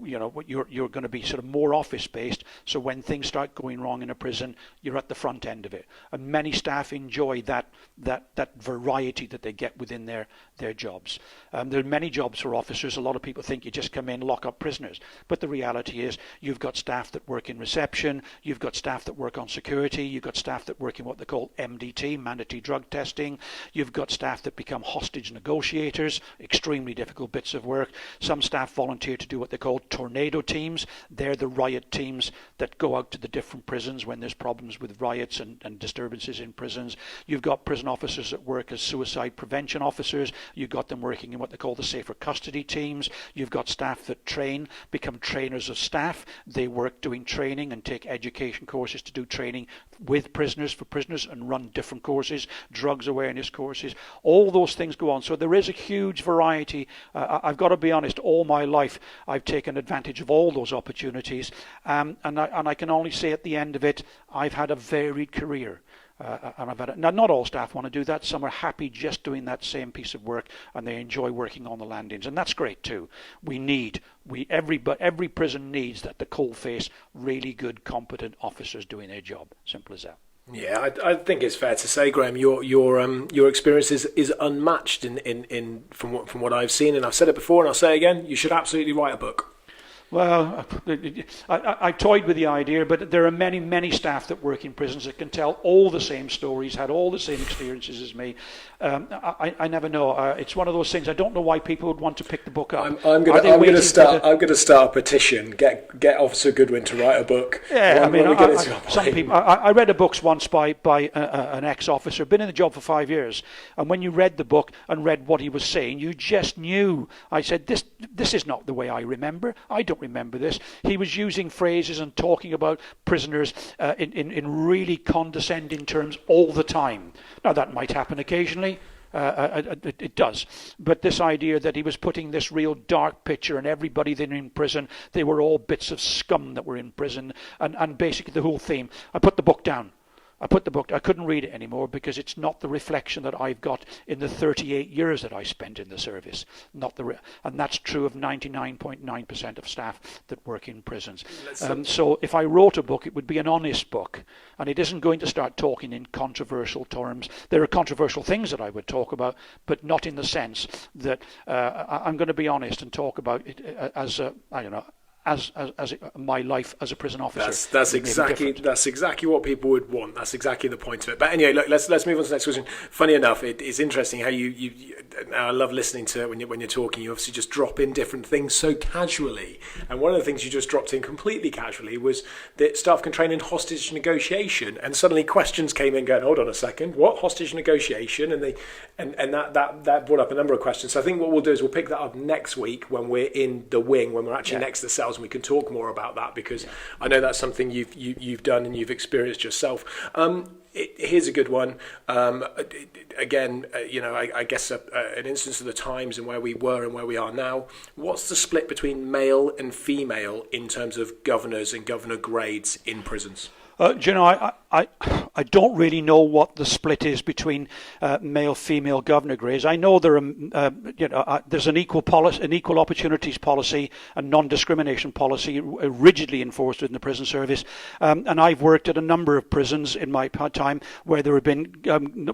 [SPEAKER 4] You're going to be sort of more office-based. So when things start going wrong in a prison, you're at the front end of it. And many staff enjoy that variety that they get within their jobs. There are many jobs for officers. A lot of people think you just come in, lock up prisoners. But the reality is you've got staff that work in reception, you've got staff that work on security, you've got staff that work in what they call MDT, mandatory drug testing, you've got staff that become hostage negotiators, extremely difficult bits of work. Some staff volunteer to do what they call tornado teams. They're the riot teams that go out to the different prisons when there's problems with riots and disturbances in prisons. You've got prison officers that work as suicide prevention officers. You've got them working in what they call the safer custody teams. You've got staff that become trainers of staff. They work doing training and take education courses to do training with prisoners, for prisoners, and run different courses, drugs awareness courses. All those things go on. So there is a huge variety. I've got to be honest, all my life I've taken advantage of all those opportunities. And I can only say at the end of it, I've had a varied career. And I've had it. Now, not all staff want to do that. Some are happy just doing that same piece of work, and they enjoy working on the landings, and that's great too. Every prison needs that, the coalface, really good, competent officers doing their job. Simple as that.
[SPEAKER 2] Yeah, I think it's fair to say, Graham, your experience is unmatched in from what I've seen, and I've said it before, and I'll say it again. You should absolutely write a book.
[SPEAKER 4] Well, I toyed with the idea, but there are many, many staff that work in prisons that can tell all the same stories, had all the same experiences as me. I never know. It's one of those things. I don't know why people would want to pick the book up.
[SPEAKER 2] I'm going to start a petition. Get Officer Goodwin to write a book.
[SPEAKER 4] Yeah, I read a book once by an ex-officer, been in the job for 5 years, and when you read the book and read what he was saying, you just knew. I said, this is not the way I remember. I don't remember this. He was using phrases and talking about prisoners in really condescending terms all the time. Now, that might happen occasionally, It does. But this idea that he was putting this real dark picture and everybody then in prison, they were all bits of scum that were in prison. And basically the whole theme. I put the book down. I couldn't read it anymore because it's not the reflection that I've got in the 38 years that I spent in the service. And that's true of 99.9% of staff that work in prisons. So if I wrote a book, it would be an honest book. And it isn't going to start talking in controversial terms. There are controversial things that I would talk about, but not in the sense that I'm going to be honest and talk about it as my life as a prison officer. That's
[SPEAKER 2] exactly what people would want. That's exactly the point of it. But anyway, look, let's move on to the next question. Funny enough, it's interesting how you I love listening to it when you're talking. You obviously just drop in different things so casually. And one of the things you just dropped in completely casually was that staff can train in hostage negotiation. And suddenly questions came in going, hold on a second, what hostage negotiation? And that brought up a number of questions. So I think what we'll do is we'll pick that up next week when we're in the wing, when we're actually next to the cells. And we can talk more about that because I know that's something you've done and you've experienced yourself. Here's a good one. Again, I guess an instance of the times and where we were and where we are now. What's the split between male and female in terms of governors and governor grades in prisons?
[SPEAKER 4] I don't really know what the split is between male-female governor grades. I know there are, there's an equal opportunities policy and non-discrimination policy rigidly enforced within the prison service, and I've worked at a number of prisons in my time where there have been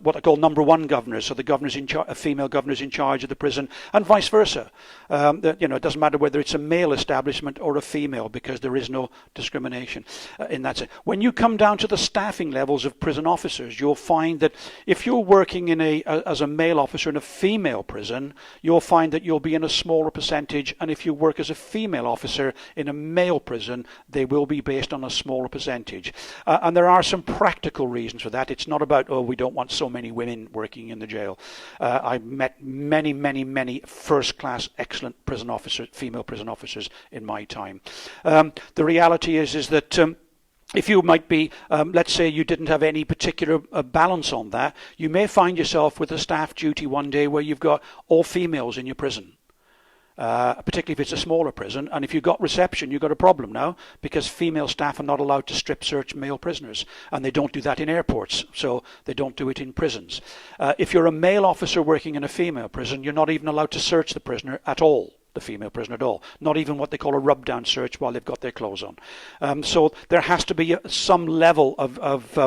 [SPEAKER 4] what I call number one governors, so the governors female governors in charge of the prison, and vice versa. It doesn't matter whether it's a male establishment or a female because there is no discrimination in that sense. When you come down to the staffing levels of prison officers, you'll find that if you're working as a male officer in a female prison, you'll find that you'll be in a smaller percentage, and if you work as a female officer in a male prison, they will be based on a smaller percentage. And there are some practical reasons for that. It's not about, we don't want so many women working in the jail. I've met many first-class, excellent female prison officers in my time. The reality is that if you might be, let's say you didn't have any particular balance on that, you may find yourself with a staff duty one day where you've got all females in your prison, particularly if it's a smaller prison. And if you've got reception, you've got a problem now because female staff are not allowed to strip search male prisoners. And they don't do that in airports, so they don't do it in prisons. If you're a male officer working in a female prison, you're not even allowed to search the prisoner at all. The female prisoner at all, not even what they call a rub-down search while they've got their clothes on. So there has to be some level of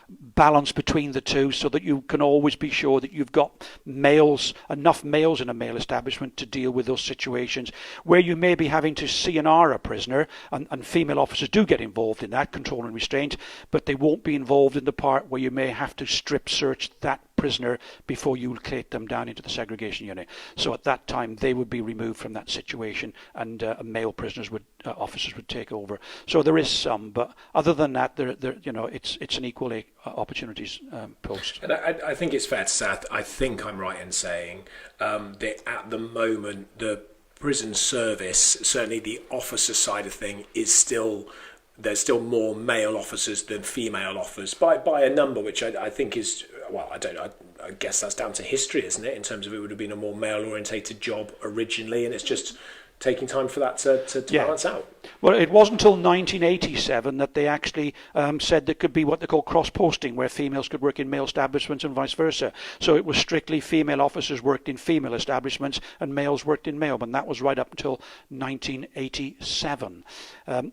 [SPEAKER 4] balance between the two so that you can always be sure that you've got enough males in a male establishment to deal with those situations where you may be having to CNR a prisoner, and female officers do get involved in that, control and restraint, but they won't be involved in the part where you may have to strip search that prisoner before you take them down into the segregation unit. So at that time they would be removed from that situation, and male officers would take over. So there is some, but other than that, it's an equal opportunities post.
[SPEAKER 2] And I think it's fair to say, I think I'm right in saying that at the moment the prison service, certainly the officer side of thing, there's still more male officers than female officers by a number, which I think is, I guess that's down to history, isn't it? In terms of it would have been a more male-orientated job originally, and it's just taking time for that to balance out.
[SPEAKER 4] Well, it wasn't until 1987 that they actually said there could be what they call cross-posting, where females could work in male establishments and vice versa. So it was strictly female officers worked in female establishments and males worked in male, and that was right up until 1987.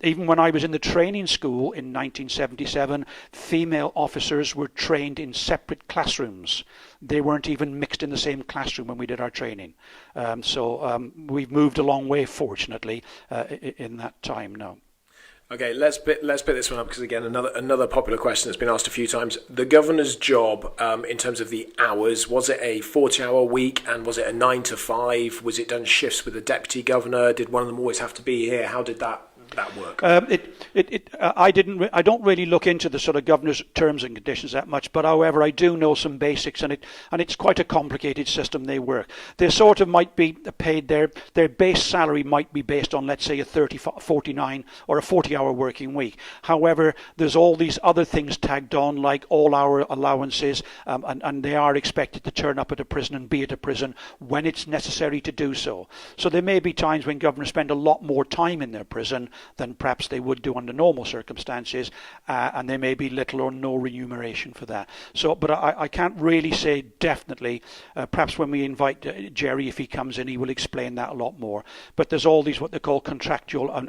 [SPEAKER 4] Even when I was in the training school in 1977, female officers were trained in separate classrooms. They weren't even mixed in the same classroom when we did our training. So we've moved a long way, fortunately, in that time now.
[SPEAKER 2] Okay, let's pick this one up because, again, another popular question that's been asked a few times. The governor's job, in terms of the hours, was it a 40-hour week, and was it a 9 to 5? Was it done shifts with the deputy governor? Did one of them always have to be here? How did that that work?
[SPEAKER 4] I don't really look into the sort of governor's terms and conditions that much, but however, I do know some basics, and it's quite a complicated system they work. They sort of might be paid, their base salary might be based on, let's say, a 49 or a 40-hour working week. However, there's all these other things tagged on, like all-hour allowances, and they are expected to turn up at a prison and be at a prison when it's necessary to do so. So there may be times when governors spend a lot more time in their prison than perhaps they would do under normal circumstances, and there may be little or no remuneration for that. So, but I can't really say definitely. Perhaps when we invite Jerry, if he comes in, he will explain that a lot more. But there's all these what they call contractual and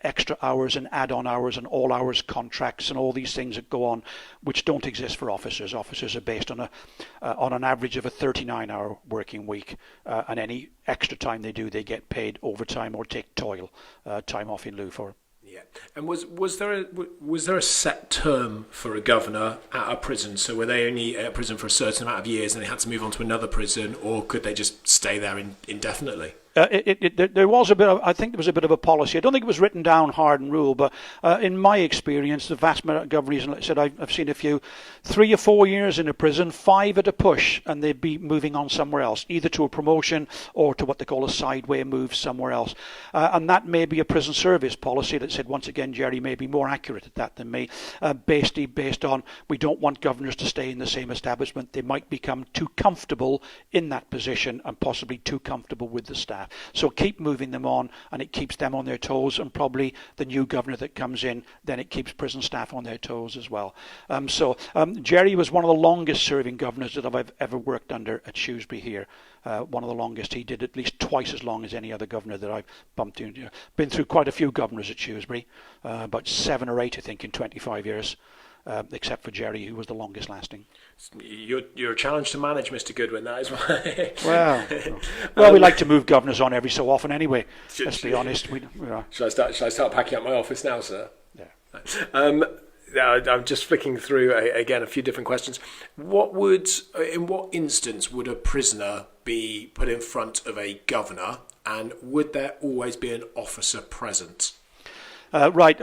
[SPEAKER 4] extra hours and add-on hours and all hours contracts and all these things that go on, which don't exist for officers. Officers are based on an average of a 39-hour working week, and any extra time they do, they get paid overtime or take toil time off in lieu for.
[SPEAKER 2] Yeah, and was there a set term for a governor at a prison? So were they only at a prison for a certain amount of years and they had to move on to another prison, or could they just stay there indefinitely?
[SPEAKER 4] There was a bit of, I think there was a bit of a policy. I don't think it was written down hard and rule, but in my experience, the vast majority of governors, like I said, I've seen a few, 3 or 4 years in a prison, 5 at a push, and they'd be moving on somewhere else, either to a promotion or to what they call a sideway move somewhere else. And that may be a prison service policy that said, once again, Jerry may be more accurate at that than me, based on we don't want governors to stay in the same establishment. They might become too comfortable in that position and possibly too comfortable with the staff. So keep moving them on, and it keeps them on their toes, and probably the new governor that comes in, then it keeps prison staff on their toes as well. Jerry was one of the longest serving governors that I've ever worked under at Shrewsbury here. One of the longest. He did at least twice as long as any other governor that I've bumped into. Been through quite a few governors at Shrewsbury, about 7 or 8 I think in 25 years. Except for Jerry, who was the longest lasting.
[SPEAKER 2] You're a challenge to manage, Mr. Goodwin, that is why.
[SPEAKER 4] Well, we like to move governors on every so often anyway. Let's be honest.
[SPEAKER 2] Should I start packing up my office now, sir?
[SPEAKER 4] Yeah.
[SPEAKER 2] I'm just flicking through again a few different questions. In what instance would a prisoner be put in front of a governor, and would there always be an officer present?
[SPEAKER 4] Right.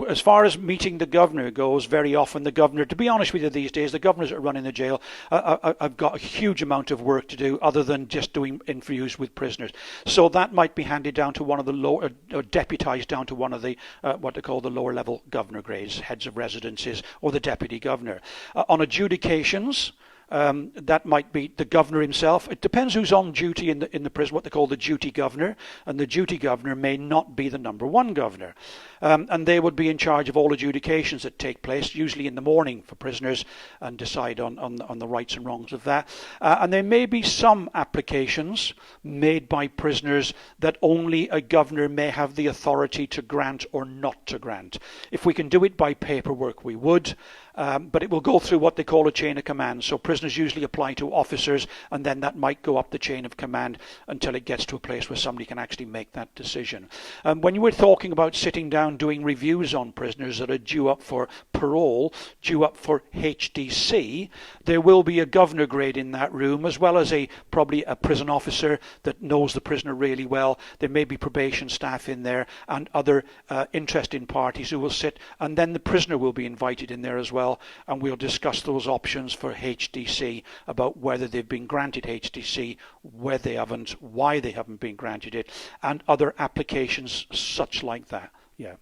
[SPEAKER 4] As far as meeting the governor goes, very often the governor, to be honest with you these days, the governors that are running the jail, I've got a huge amount of work to do other than just doing interviews with prisoners. So that might be handed down to one of the lower, or deputised down to one of the, what they call the lower level governor grades, heads of residences, or the deputy governor. On adjudications, that might be the governor himself. It depends who's on duty in the prison, what they call the duty governor, and the duty governor may not be the number one governor. And they would be in charge of all adjudications that take place, usually in the morning for prisoners, and decide on the rights and wrongs of that. And there may be some applications made by prisoners that only a governor may have the authority to grant or not to grant. If we can do it by paperwork, we would. But it will go through what they call a chain of command. So prisoners usually apply to officers, and then that might go up the chain of command until it gets to a place where somebody can actually make that decision. When you were talking about sitting down doing reviews on prisoners that are due up for parole, due up for HDC, there will be a governor grade in that room, as well as probably a prison officer that knows the prisoner really well. There may be probation staff in there and other interested parties who will sit, and then the prisoner will be invited in there as well, and we'll discuss those options for HDC, about whether they've been granted HDC, where they haven't, why they haven't been granted it, and other applications such like that. Yeah.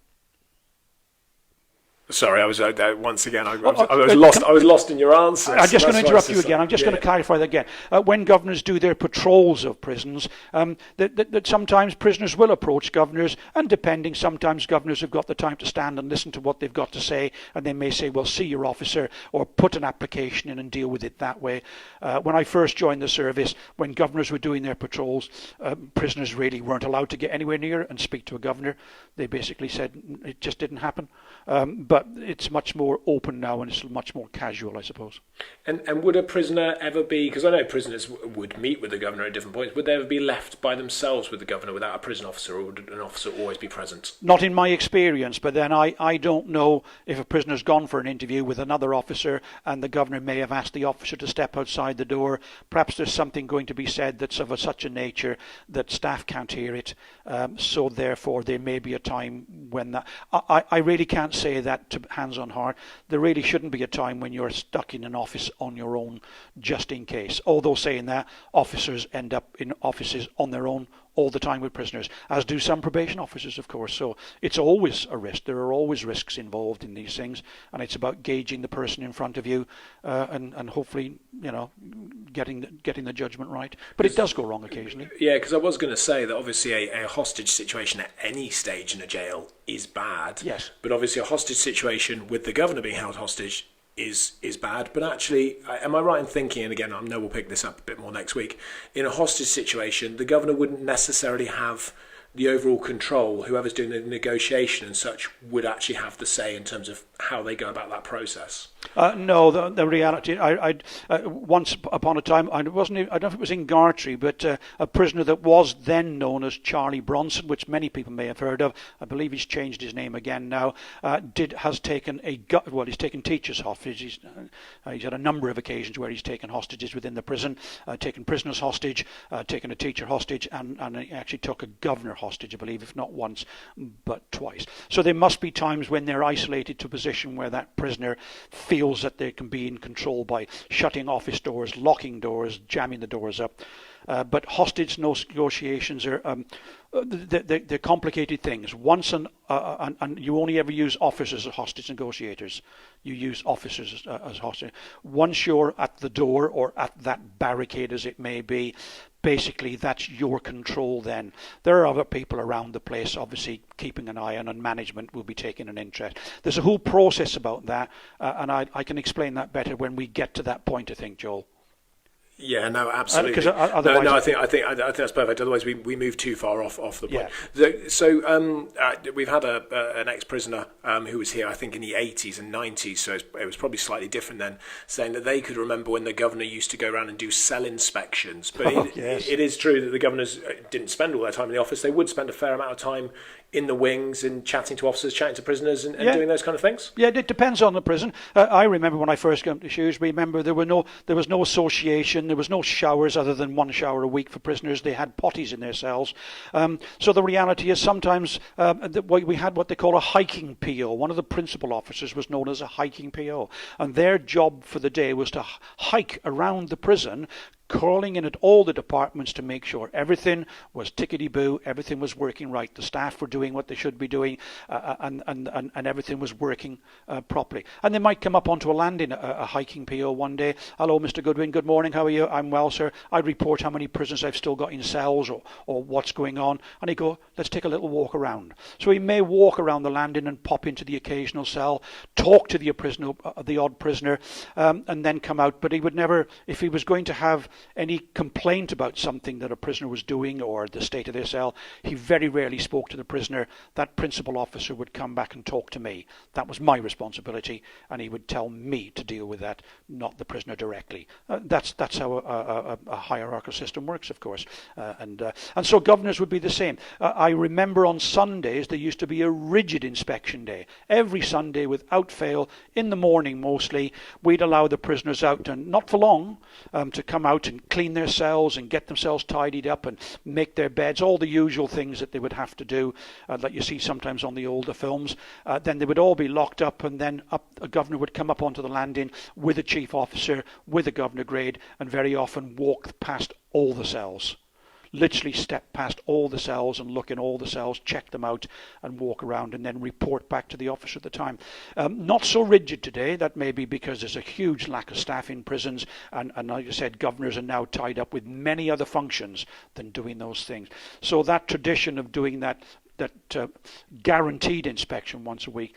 [SPEAKER 2] Sorry, I was once again. I was lost. I was lost in your answers.
[SPEAKER 4] I'm just going to interrupt you again. I'm just going to clarify that again. When governors do their patrols of prisons, that sometimes prisoners will approach governors, and depending, sometimes governors have got the time to stand and listen to what they've got to say, and they may say, "Well, see your officer," or put an application in and deal with it that way. When I first joined the service, when governors were doing their patrols, prisoners really weren't allowed to get anywhere near and speak to a governor. They basically said it just didn't happen. But but it's much more open now and it's much more casual, I suppose.
[SPEAKER 2] And would a prisoner ever be, because I know prisoners would meet with the governor at different points, would they ever be left by themselves with the governor without a prison officer, or would an officer always be present?
[SPEAKER 4] Not in my experience, but then I don't know if a prisoner's gone for an interview with another officer and the governor may have asked the officer to step outside the door. Perhaps there's something going to be said that's of such a nature that staff can't hear it, so therefore there may be a time when that... I really can't say that to hands on heart. There really shouldn't be a time when you're stuck in an office on your own, just in case. Although saying that, officers end up in offices on their own all the time with prisoners, as do some probation officers, of course. So it's always a risk. There are always risks involved in these things, and it's about gauging the person in front of you, and hopefully, getting the judgment right. But it does go wrong occasionally.
[SPEAKER 2] Yeah, because I was going to say that obviously a hostage situation at any stage in a jail is bad.
[SPEAKER 4] Yes.
[SPEAKER 2] But obviously a hostage situation with the governor being held hostage is bad. But actually, am I right in thinking, and again, I know we'll pick this up a bit more next week, in a hostage situation, the governor wouldn't necessarily have the overall control. Whoever's doing the negotiation and such would actually have the say in terms of how they go about that process.
[SPEAKER 4] No, the reality. Once upon a time, I don't know if it was in Gartree, but a prisoner that was then known as Charlie Bronson, which many people may have heard of. I believe he's changed his name again now. Has taken he's taken teachers hostage. He's had a number of occasions where he's taken hostages within the prison, taken prisoners hostage, taken a teacher hostage, and he actually took a governor hostage, I believe, if not once, but twice. So there must be times when they're isolated to a position where that prisoner feels that they can be in control by shutting office doors, locking doors, jamming the doors up. But hostage negotiations are they're complicated things. And you only ever use officers as hostage negotiators. You use officers as hostage. Once you're at the door or at that barricade, as it may be, basically that's your control then. There are other people around the place obviously keeping an eye on, and management will be taking an interest. There's a whole process about that, and I can explain that better when we get to that point, I think, Joel.
[SPEAKER 2] Yeah, no, absolutely.
[SPEAKER 4] Because otherwise,
[SPEAKER 2] I think that's perfect. Otherwise, we move too far off the point.
[SPEAKER 4] Yeah.
[SPEAKER 2] So we've had an ex-prisoner who was here, I think, in the 80s and 90s. So it was probably slightly different then, saying that they could remember when the governor used to go around and do cell inspections. But it is true that the governors didn't spend all their time in the office. They would spend a fair amount of time in the wings and chatting to officers, chatting to prisoners, and doing those kind of things.
[SPEAKER 4] Yeah, it depends on the prison. I remember when I first came to Shrewsbury. Remember there was no association. There was no showers other than one shower a week for prisoners. They had potties in their cells. So the reality is sometimes we had what they call a hiking PO. One of the principal officers was known as a hiking PO, and their job for the day was to hike around the prison, calling in at all the departments to make sure everything was tickety-boo, everything was working right, the staff were doing what they should be doing, and everything was working properly. And they might come up onto a landing, a hiking PO one day. Hello, Mr. Goodwin, good morning, how are you? I'm well, sir. I'd report how many prisoners I've still got in cells or what's going on. And he'd go, let's take a little walk around. So he may walk around the landing and pop into the occasional cell, talk to the odd prisoner, and then come out. But he would never, if he was going to have any complaint about something that a prisoner was doing or the state of their cell, he very rarely spoke to the prisoner. That principal officer would come back and talk to me. That was my responsibility, and he would tell me to deal with that, not the prisoner directly. That's how a hierarchical system works, of course. And so governors would be the same. I remember on Sundays there used to be a rigid inspection day. Every Sunday, without fail, in the morning mostly, we'd allow the prisoners out, and not for long, to come out and clean their cells and get themselves tidied up and make their beds, all the usual things that they would have to do, that you see sometimes on the older films. Then they would all be locked up, and then a governor would come up onto the landing with a chief officer, with a governor grade, and very often walk past all the cells. Literally step past all the cells and look in all the cells, check them out and walk around, and then report back to the officer at the time. Not so rigid today. That may be because there's a huge lack of staff in prisons, and like I said, governors are now tied up with many other functions than doing those things. So that tradition of doing that guaranteed inspection once a week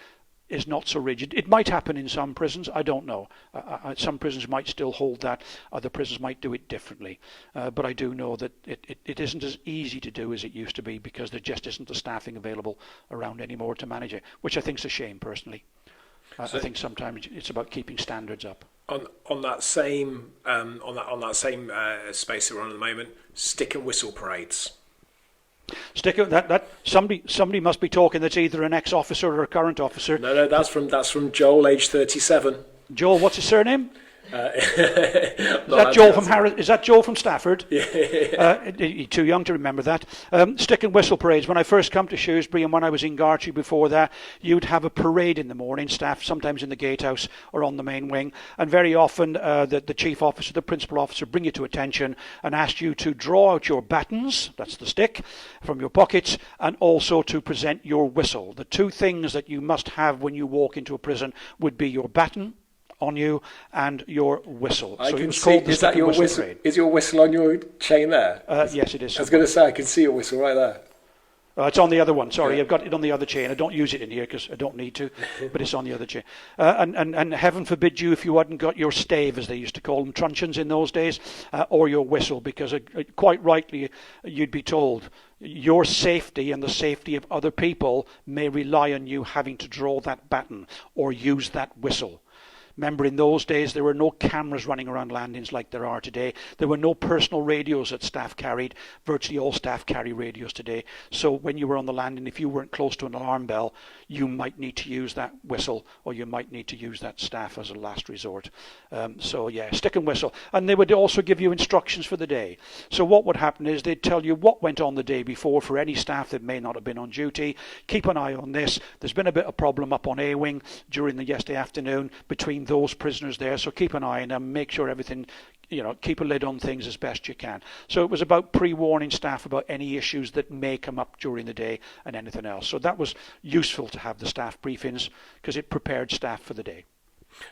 [SPEAKER 4] is not so rigid. It might happen in some prisons, I don't know. Some prisons might still hold that, other prisons might do it differently. But I do know that it isn't as easy to do as it used to be, because there just isn't the staffing available around anymore to manage it, which I think is a shame, personally. I think sometimes it's about keeping standards up.
[SPEAKER 2] On that same space that we're on at the moment, stick and whistle parades.
[SPEAKER 4] That somebody must be talking that's either an ex-officer or a current officer.
[SPEAKER 2] No, that's from Joel, age 37.
[SPEAKER 4] Joel, what's his surname?
[SPEAKER 2] Is
[SPEAKER 4] that Joel from Stafford?
[SPEAKER 2] Yeah.
[SPEAKER 4] You're too young to remember that. Stick and whistle parades. When I first come to Shrewsbury and when I was in Gartree before that, you'd have a parade in the morning, staff sometimes in the gatehouse or on the main wing, and very often the chief officer, the principal officer, bring you to attention and ask you to draw out your batons, that's the stick, from your pockets, and also to present your whistle. The two things that you must have when you walk into a prison would be your baton on you and your whistle.
[SPEAKER 2] So it was called the stick and whistle parade. Is your whistle on your chain there?
[SPEAKER 4] Yes, it is.
[SPEAKER 2] I was going to say, I can see your whistle right there.
[SPEAKER 4] It's on the other one. Sorry, I've got it on the other chain. I don't use it in here because I don't need to, but it's on the other chain. And heaven forbid you if you hadn't got your stave, as they used to call them, truncheons in those days, or your whistle, because quite rightly you'd be told your safety and the safety of other people may rely on you having to draw that baton or use that whistle. Remember, in those days, there were no cameras running around landings like there are today. There were no personal radios that staff carried. Virtually all staff carry radios today. So when you were on the landing, if you weren't close to an alarm bell, you might need to use that whistle, or you might need to use that staff as a last resort. Stick and whistle. And they would also give you instructions for the day. So what would happen is they'd tell you what went on the day before for any staff that may not have been on duty. Keep an eye on this. There's been a bit of problem up on A-Wing during the yesterday afternoon between those prisoners there, so keep an eye on them, make sure everything, keep a lid on things as best you can. So it was about pre-warning staff about any issues that may come up during the day and anything else. So that was useful to have the staff briefings because it prepared staff for the day.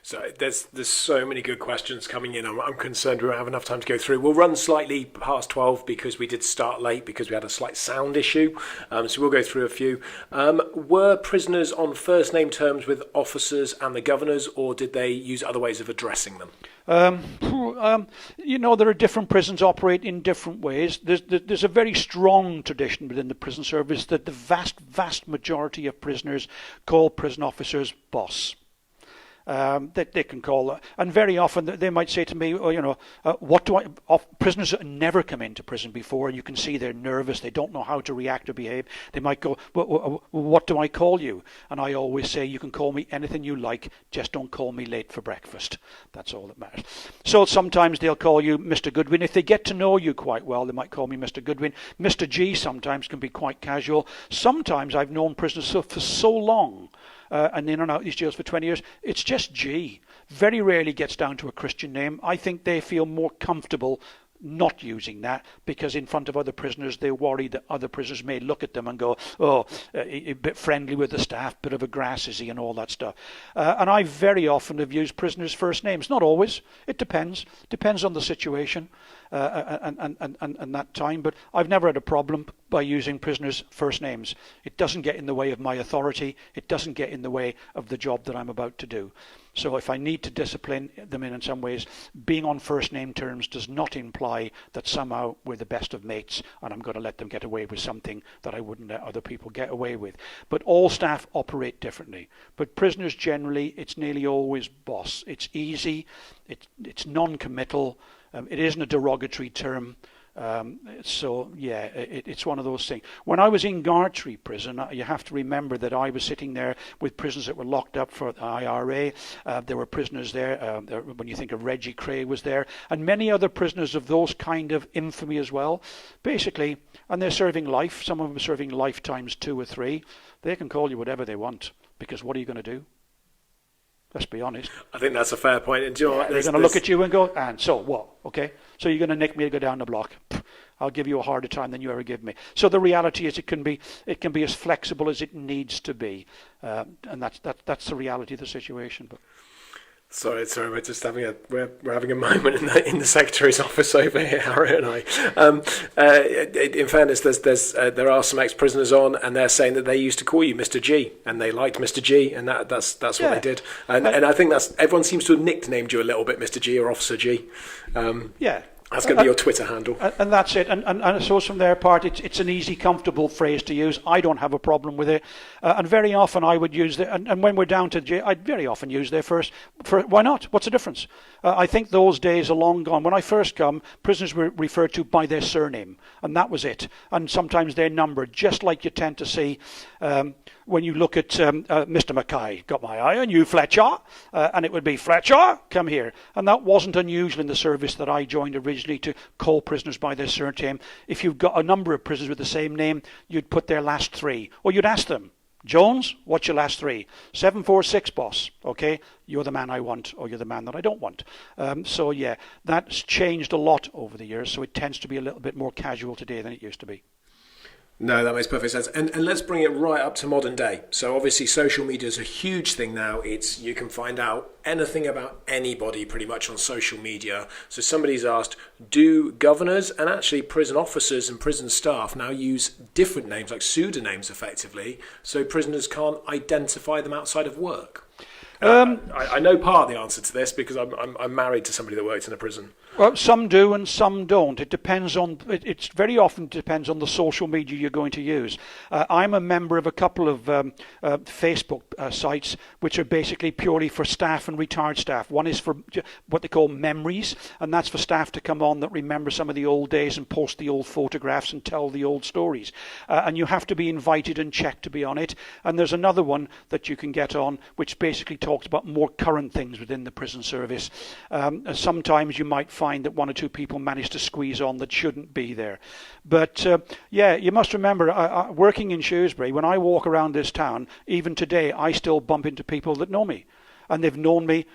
[SPEAKER 2] So there's so many good questions coming in. I'm concerned we won't have enough time to go through. We'll run slightly past 12 because we did start late because we had a slight sound issue. So we'll go through a few. Were prisoners on first name terms with officers and the governors, or did they use other ways of addressing them?
[SPEAKER 4] There are different prisons operate in different ways. There's a very strong tradition within the prison service that the vast majority of prisoners call prison officers boss. That they can call, and very often they might say to me, prisoners that never come into prison before, and you can see they're nervous, they don't know how to react or behave. They might go, what do I call you? And I always say, you can call me anything you like, just don't call me late for breakfast. That's all that matters. So sometimes they'll call you Mr. Goodwin. If they get to know you quite well, they might call me Mr. Goodwin. Mr. G sometimes can be quite casual. Sometimes I've known prisoners for so long, and in and out these jails for 20 years, it's just G. Very rarely gets down to a Christian name. I think they feel more comfortable not using that because in front of other prisoners they're worried that other prisoners may look at them and go, a bit friendly with the staff, bit of a grass is he and all that stuff. And I very often have used prisoners' first names. Not always. It depends on the situation and that time, but I've never had a problem by using prisoners' first names. It doesn't get in the way of my authority. It doesn't get in the way of the job that I'm about to do. So if I need to discipline them in some ways, being on first name terms does not imply that somehow we're the best of mates and I'm going to let them get away with something that I wouldn't let other people get away with. But all staff operate differently. But prisoners generally, it's nearly always boss. It's easy. It's non-committal. It isn't a derogatory term. It's one of those things. When I was in Gartree prison, you have to remember that I was sitting there with prisoners that were locked up for the IRA. There were prisoners there, when you think of Reggie Kray was there, and many other prisoners of those kind of infamy as well. Basically, and they're serving life. Some of them are serving life times 2 or 3. They can call you whatever they want, because what are you going to do? Let's be honest.
[SPEAKER 2] I think that's a fair point. And do you know what?
[SPEAKER 4] They're going to look at you and go, and so what? Okay, so you're going to nick me to go down the block. I'll give you a harder time than you ever give me. So the reality is it can be as flexible as it needs to be, and that's the reality of the situation. But
[SPEAKER 2] Sorry, we're just having a moment in the secretary's office over here, Harry and I. In fairness, there are some ex-prisoners on, and they're saying that they used to call you Mr. G, and they liked Mr. G, and that's what they did. And I think everyone seems to have nicknamed you a little bit, Mr. G or Officer G. That's going to be your Twitter handle.
[SPEAKER 4] And that's it. And I suppose from their part, it's an easy, comfortable phrase to use. I don't have a problem with it. And very often I would use and when we're down to jail, I'd very often use their first. Why not? What's the difference? I think those days are long gone. When I first come, prisoners were referred to by their surname, and that was it. And sometimes they're numbered, just like you tend to see when you look at Mr. Mackay, got my eye on you, Fletcher, and it would be, Fletcher, come here. And that wasn't unusual in the service that I joined originally, to call prisoners by their surname. If you've got a number of prisoners with the same name, you'd put their last three. Or you'd ask them, Jones, what's your last three? 746, boss. Okay, you're the man I want, or you're the man that I don't want. So yeah, that's changed a lot over the years, so it tends to be a little bit more casual today than it used to be.
[SPEAKER 2] No, that makes perfect sense. And let's bring it right up to modern day. So obviously social media is a huge thing now. You can find out anything about anybody pretty much on social media. So somebody's asked, do governors and actually prison officers and prison staff now use different names, like pseudonyms effectively, so prisoners can't identify them outside of work? I know part of the answer to this because I'm married to somebody that works in a prison.
[SPEAKER 4] Well, some do and some don't. It depends on. It's very often depends on the social media you're going to use. I'm a member of a couple of Facebook sites which are basically purely for staff and retired staff. One is for what they call memories, and that's for staff to come on that remember some of the old days and post the old photographs and tell the old stories. And you have to be invited and checked to be on it. And there's another one that you can get on which basically talks about more current things within the prison service. Sometimes you might find that one or two people manage to squeeze on that shouldn't be there. But yeah, you must remember, working in Shrewsbury, when I walk around this town, even today, I still bump into people that know me. And they've known me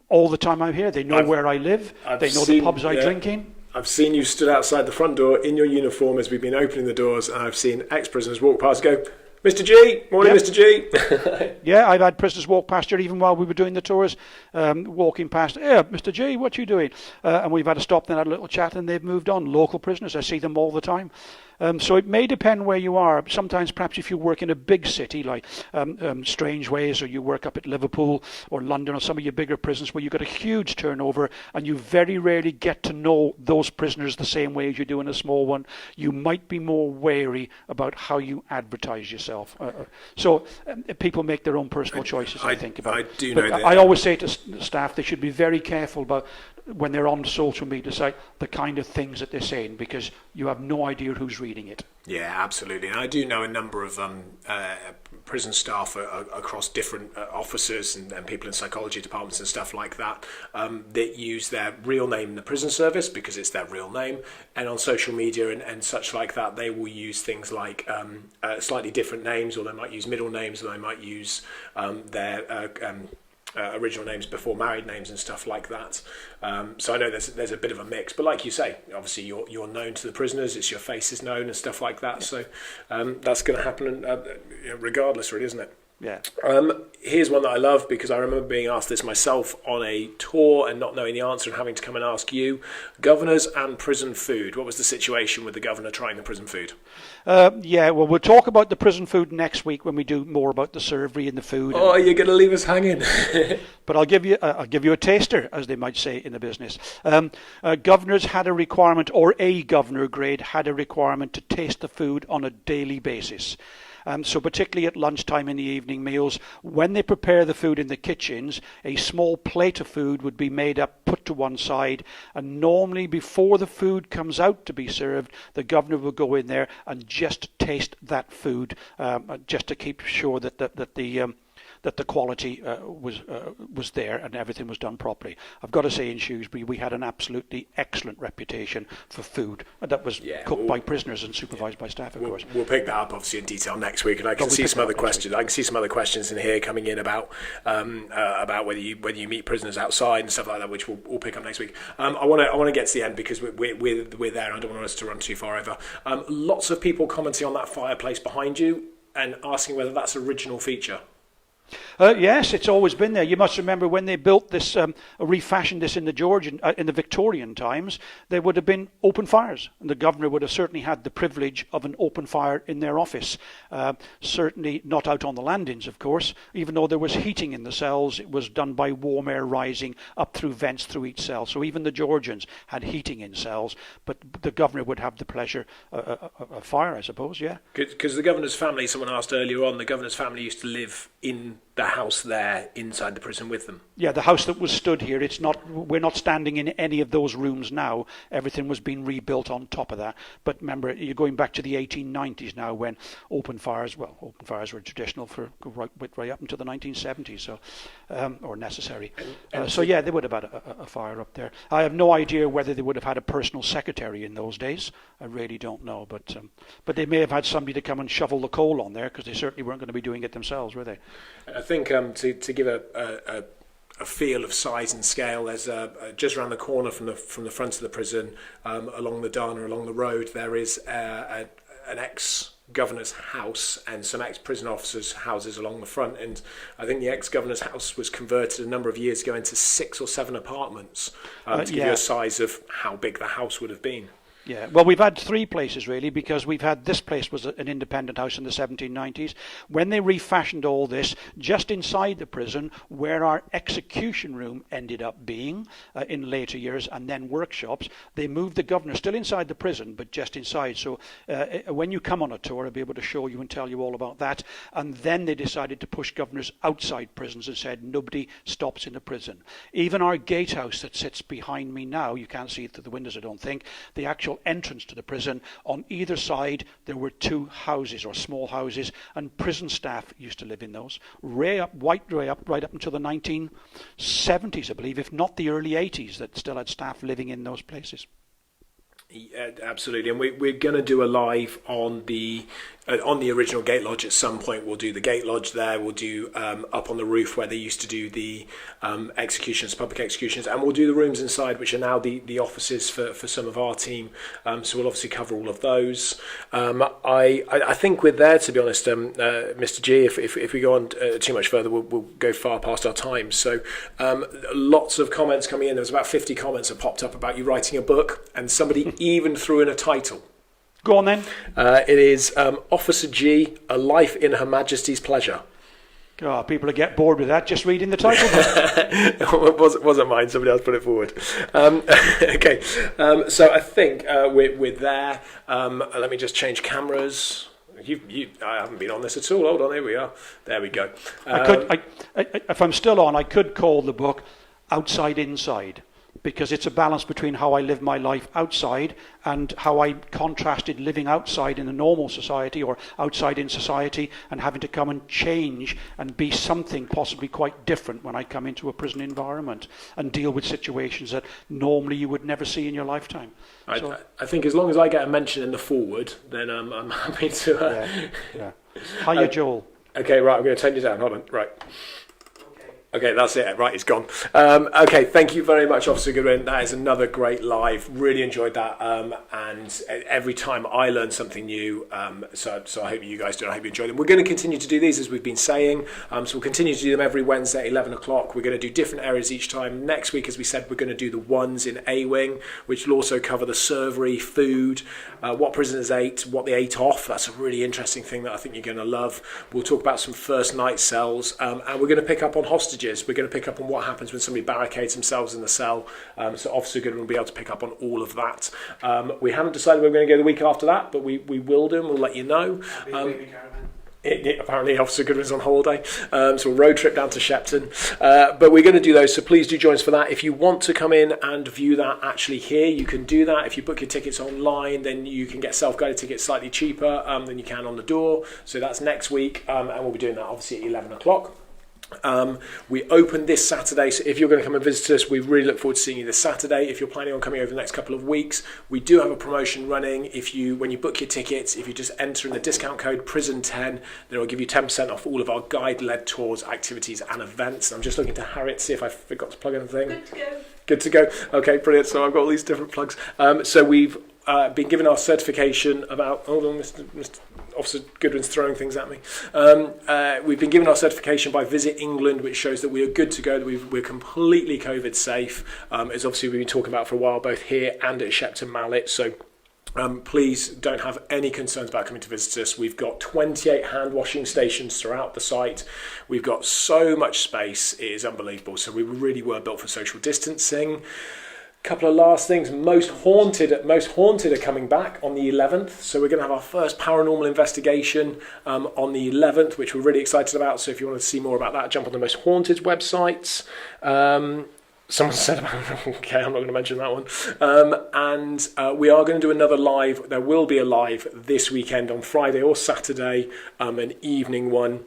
[SPEAKER 4] all the time I'm here. They know where I live. They know the pubs I drink in.
[SPEAKER 2] I've seen you stood outside the front door in your uniform as we've been opening the doors, and I've seen ex-prisoners walk past and go, Mr. G, morning, yep. Mr. G.
[SPEAKER 4] Yeah, I've had prisoners walk past here even while we were doing the tours, walking past, yeah, Mr. G, what you doing? And we've had to stop and have a little chat, and they've moved on. Local prisoners, I see them all the time. So it may depend where you are. Sometimes perhaps if you work in a big city like Strangeways, or you work up at Liverpool or London or some of your bigger prisons where you've got a huge turnover and you very rarely get to know those prisoners the same way as you do in a small one, you might be more wary about how you advertise yourself. So people make their own personal choices, I think. About
[SPEAKER 2] I do know that.
[SPEAKER 4] I always say to staff they should be very careful about when they're on social media site, the kind of things that they're saying, because you have no idea who's reading it.
[SPEAKER 2] Yeah, absolutely. And I do know a number of prison staff across different officers and people in psychology departments and stuff like that that use their real name in the prison service because it's their real name, and on social media and such like that they will use things like slightly different names, or they might use middle names, or they might use their original names before married names and stuff like that. So I know there's a bit of a mix, but like you say, obviously you're known to the prisoners, it's your face is known and stuff like that. So that's going to happen regardless, really, isn't it?
[SPEAKER 4] Yeah.
[SPEAKER 2] Here's one that I love because I remember being asked this myself on a tour and not knowing the answer and having to come and ask you. Governors and prison food. What was the situation with the governor trying the prison food?
[SPEAKER 4] Yeah, well, we'll talk about the prison food next week when we do more about the servery and the food.
[SPEAKER 2] Oh, you're going to leave us hanging.
[SPEAKER 4] But I'll give you a taster, as they might say in the business. Governors had a requirement, or a governor grade had a requirement to taste the food on a daily basis. So particularly at lunchtime and the evening meals, when they prepare the food in the kitchens, a small plate of food would be made up, put to one side, and normally before the food comes out to be served, the governor will go in there and just taste that food, just to keep sure that the quality was there and everything was done properly. I've got to say, in Shrewsbury, we had an absolutely excellent reputation for food that was cooked by prisoners and supervised by staff, of course.
[SPEAKER 2] We'll pick that up, obviously, in detail next week, and I can see some other questions. I can see some other questions in here coming in about whether you meet prisoners outside and stuff like that, which we'll pick up next week. I want to get to the end because we're there. I don't want us to run too far over. Lots of people commenting on that fireplace behind you and asking whether that's an original feature.
[SPEAKER 4] Yes, it's always been there. You must remember when they built this, refashioned this in the in the Victorian times, there would have been open fires, and the governor would have certainly had the privilege of an open fire in their office. Certainly not out on the landings, of course. Even though there was heating in the cells, it was done by warm air rising up through vents through each cell. So even the Georgians had heating in cells, but the governor would have the pleasure of fire, I suppose. Yeah.
[SPEAKER 2] Because the governor's family, someone asked earlier on, the governor's family used to live in the house there inside the prison with them.
[SPEAKER 4] Yeah, the house that was stood here, we're not standing in any of those rooms now. Everything was being rebuilt on top of that. But remember, you're going back to the 1890s now when open fires were traditional for right up until the 1970s, so or necessary. So yeah, they would have had a fire up there. I have no idea whether they would have had a personal secretary in those days. I really don't know, but they may have had somebody to come and shovel the coal on there, because they certainly weren't going to be doing it themselves, were they?
[SPEAKER 2] I think to give a feel of size and scale, there's just around the corner from the front of the prison, along the Dana, along the road, there is an ex-governor's house and some ex-prison officers' houses along the front. And I think the ex-governor's house was converted a number of years ago into 6 or 7 apartments, to give you a size of how big the house would have been.
[SPEAKER 4] Yeah, well, we've had 3 places really, because we've had this place was an independent house in the 1790s. When they refashioned all this, just inside the prison, where our execution room ended up being in later years, and then workshops, they moved the governor still inside the prison, but just inside. So when you come on a tour, I'll be able to show you and tell you all about that. And then they decided to push governors outside prisons and said nobody stops in the prison. Even our gatehouse that sits behind me now, you can't see it through the windows, I don't think, the actual entrance to the prison, on either side there were 2 houses or small houses, and prison staff used to live in those right up until the 1970s, I believe, if not the early 80s, that still had staff living in those places.
[SPEAKER 2] Yeah, absolutely, and we're going to do a live on the original Gate Lodge at some point. We'll do the Gate Lodge there. We'll do up on the roof where they used to do the executions, public executions, and we'll do the rooms inside, which are now the offices for some of our team. So we'll obviously cover all of those. I think we're there, to be honest, Mr. G. If we go on too much further, we'll go far past our time. So lots of comments coming in. There was about 50 comments that popped up about you writing a book, and somebody even threw in a title.
[SPEAKER 4] Go on then.
[SPEAKER 2] It is Officer G, A Life in Her Majesty's Pleasure.
[SPEAKER 4] Oh, people will get bored with that, just reading the title.
[SPEAKER 2] It wasn't mine, somebody else put it forward. Okay, so I think we're there. Let me just change cameras. I haven't been on this at all. Hold on, here we are. There we go.
[SPEAKER 4] If I'm still on, I could call the book Outside Inside, because it's a balance between how I live my life outside and how I contrasted living outside in a normal society or outside in society, and having to come and change and be something possibly quite different when I come into a prison environment and deal with situations that normally you would never see in your lifetime.
[SPEAKER 2] I think as long as I get a mention in the foreword, then I'm happy to...
[SPEAKER 4] Yeah. Hiya, Joel.
[SPEAKER 2] Okay, right, I'm going to turn you down. Hold on, right. Okay, that's it. Right, it's gone. Okay, thank you very much, Officer Goodwin. That is another great live. Really enjoyed that. And every time I learn something new. So I hope you guys do. I hope you enjoy them. We're going to continue to do these, as we've been saying. So we'll continue to do them every Wednesday at 11 o'clock. We're going to do different areas each time. Next week, as we said, we're going to do the ones in A Wing, which will also cover the servery, food, what prisoners ate, what they ate off. That's a really interesting thing that I think you're going to love. We'll talk about some first night cells. And we're going to pick up on hostages. We're going to pick up on what happens when somebody barricades themselves in the cell. So Officer Goodwin will be able to pick up on all of that. We haven't decided where we're going to go the week after that, but we will do, and we'll let you know. Apparently Officer Goodwin's on holiday, so a road trip down to Shepton, but we're going to do those, so please do join us for that. If you want to come in and view that actually here, you can do that. If you book your tickets online, then you can get self-guided tickets slightly cheaper than you can on the door. So that's next week, and we'll be doing that obviously at 11 o'clock. We open this Saturday, so if you're going to come and visit us, we really look forward to seeing you this Saturday. If you're planning on coming over the next couple of weeks, we do have a promotion running. When you book your tickets, if you just enter in the discount code PRISON10, then it'll give you 10% off all of our guide-led tours, activities and events. I'm just looking to Harriet, see if I forgot to plug anything. Good to go. Okay, brilliant. So I've got all these different plugs. So we've been given our certification about... Hold on, Mr. Officer Goodwin's throwing things at me. We've been given our certification by Visit England, which shows that we are good to go, that we're completely COVID safe. As obviously we've been talking about for a while, both here and at Shepton Mallet. So please don't have any concerns about coming to visit us. We've got 28 hand washing stations throughout the site. We've got so much space, it is unbelievable. So we really were built for social distancing. Couple of last things. Most Haunted are coming back on the 11th. So we're going to have our first paranormal investigation on the 11th, which we're really excited about. So if you want to see more about that, jump on the Most Haunted websites. Someone said about, okay, I'm not going to mention that one. And we are going to do another live. There will be a live this weekend on Friday or Saturday, an evening one.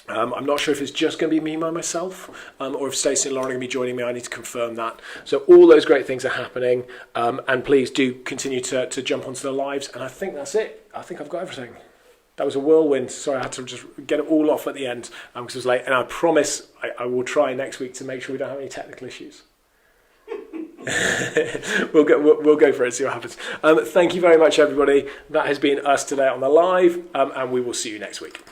[SPEAKER 2] I'm not sure if it's just going to be me by myself or if Stacey and Lauren are going to be joining me. I need to confirm that. So all those great things are happening. And please do continue to jump onto the lives. And I think that's it. I think I've got everything. That was a whirlwind. Sorry, I had to just get it all off at the end because it was late. And I promise I will try next week to make sure we don't have any technical issues. We'll go for it, see what happens. Thank you very much, everybody. That has been us today on the live, and we will see you next week.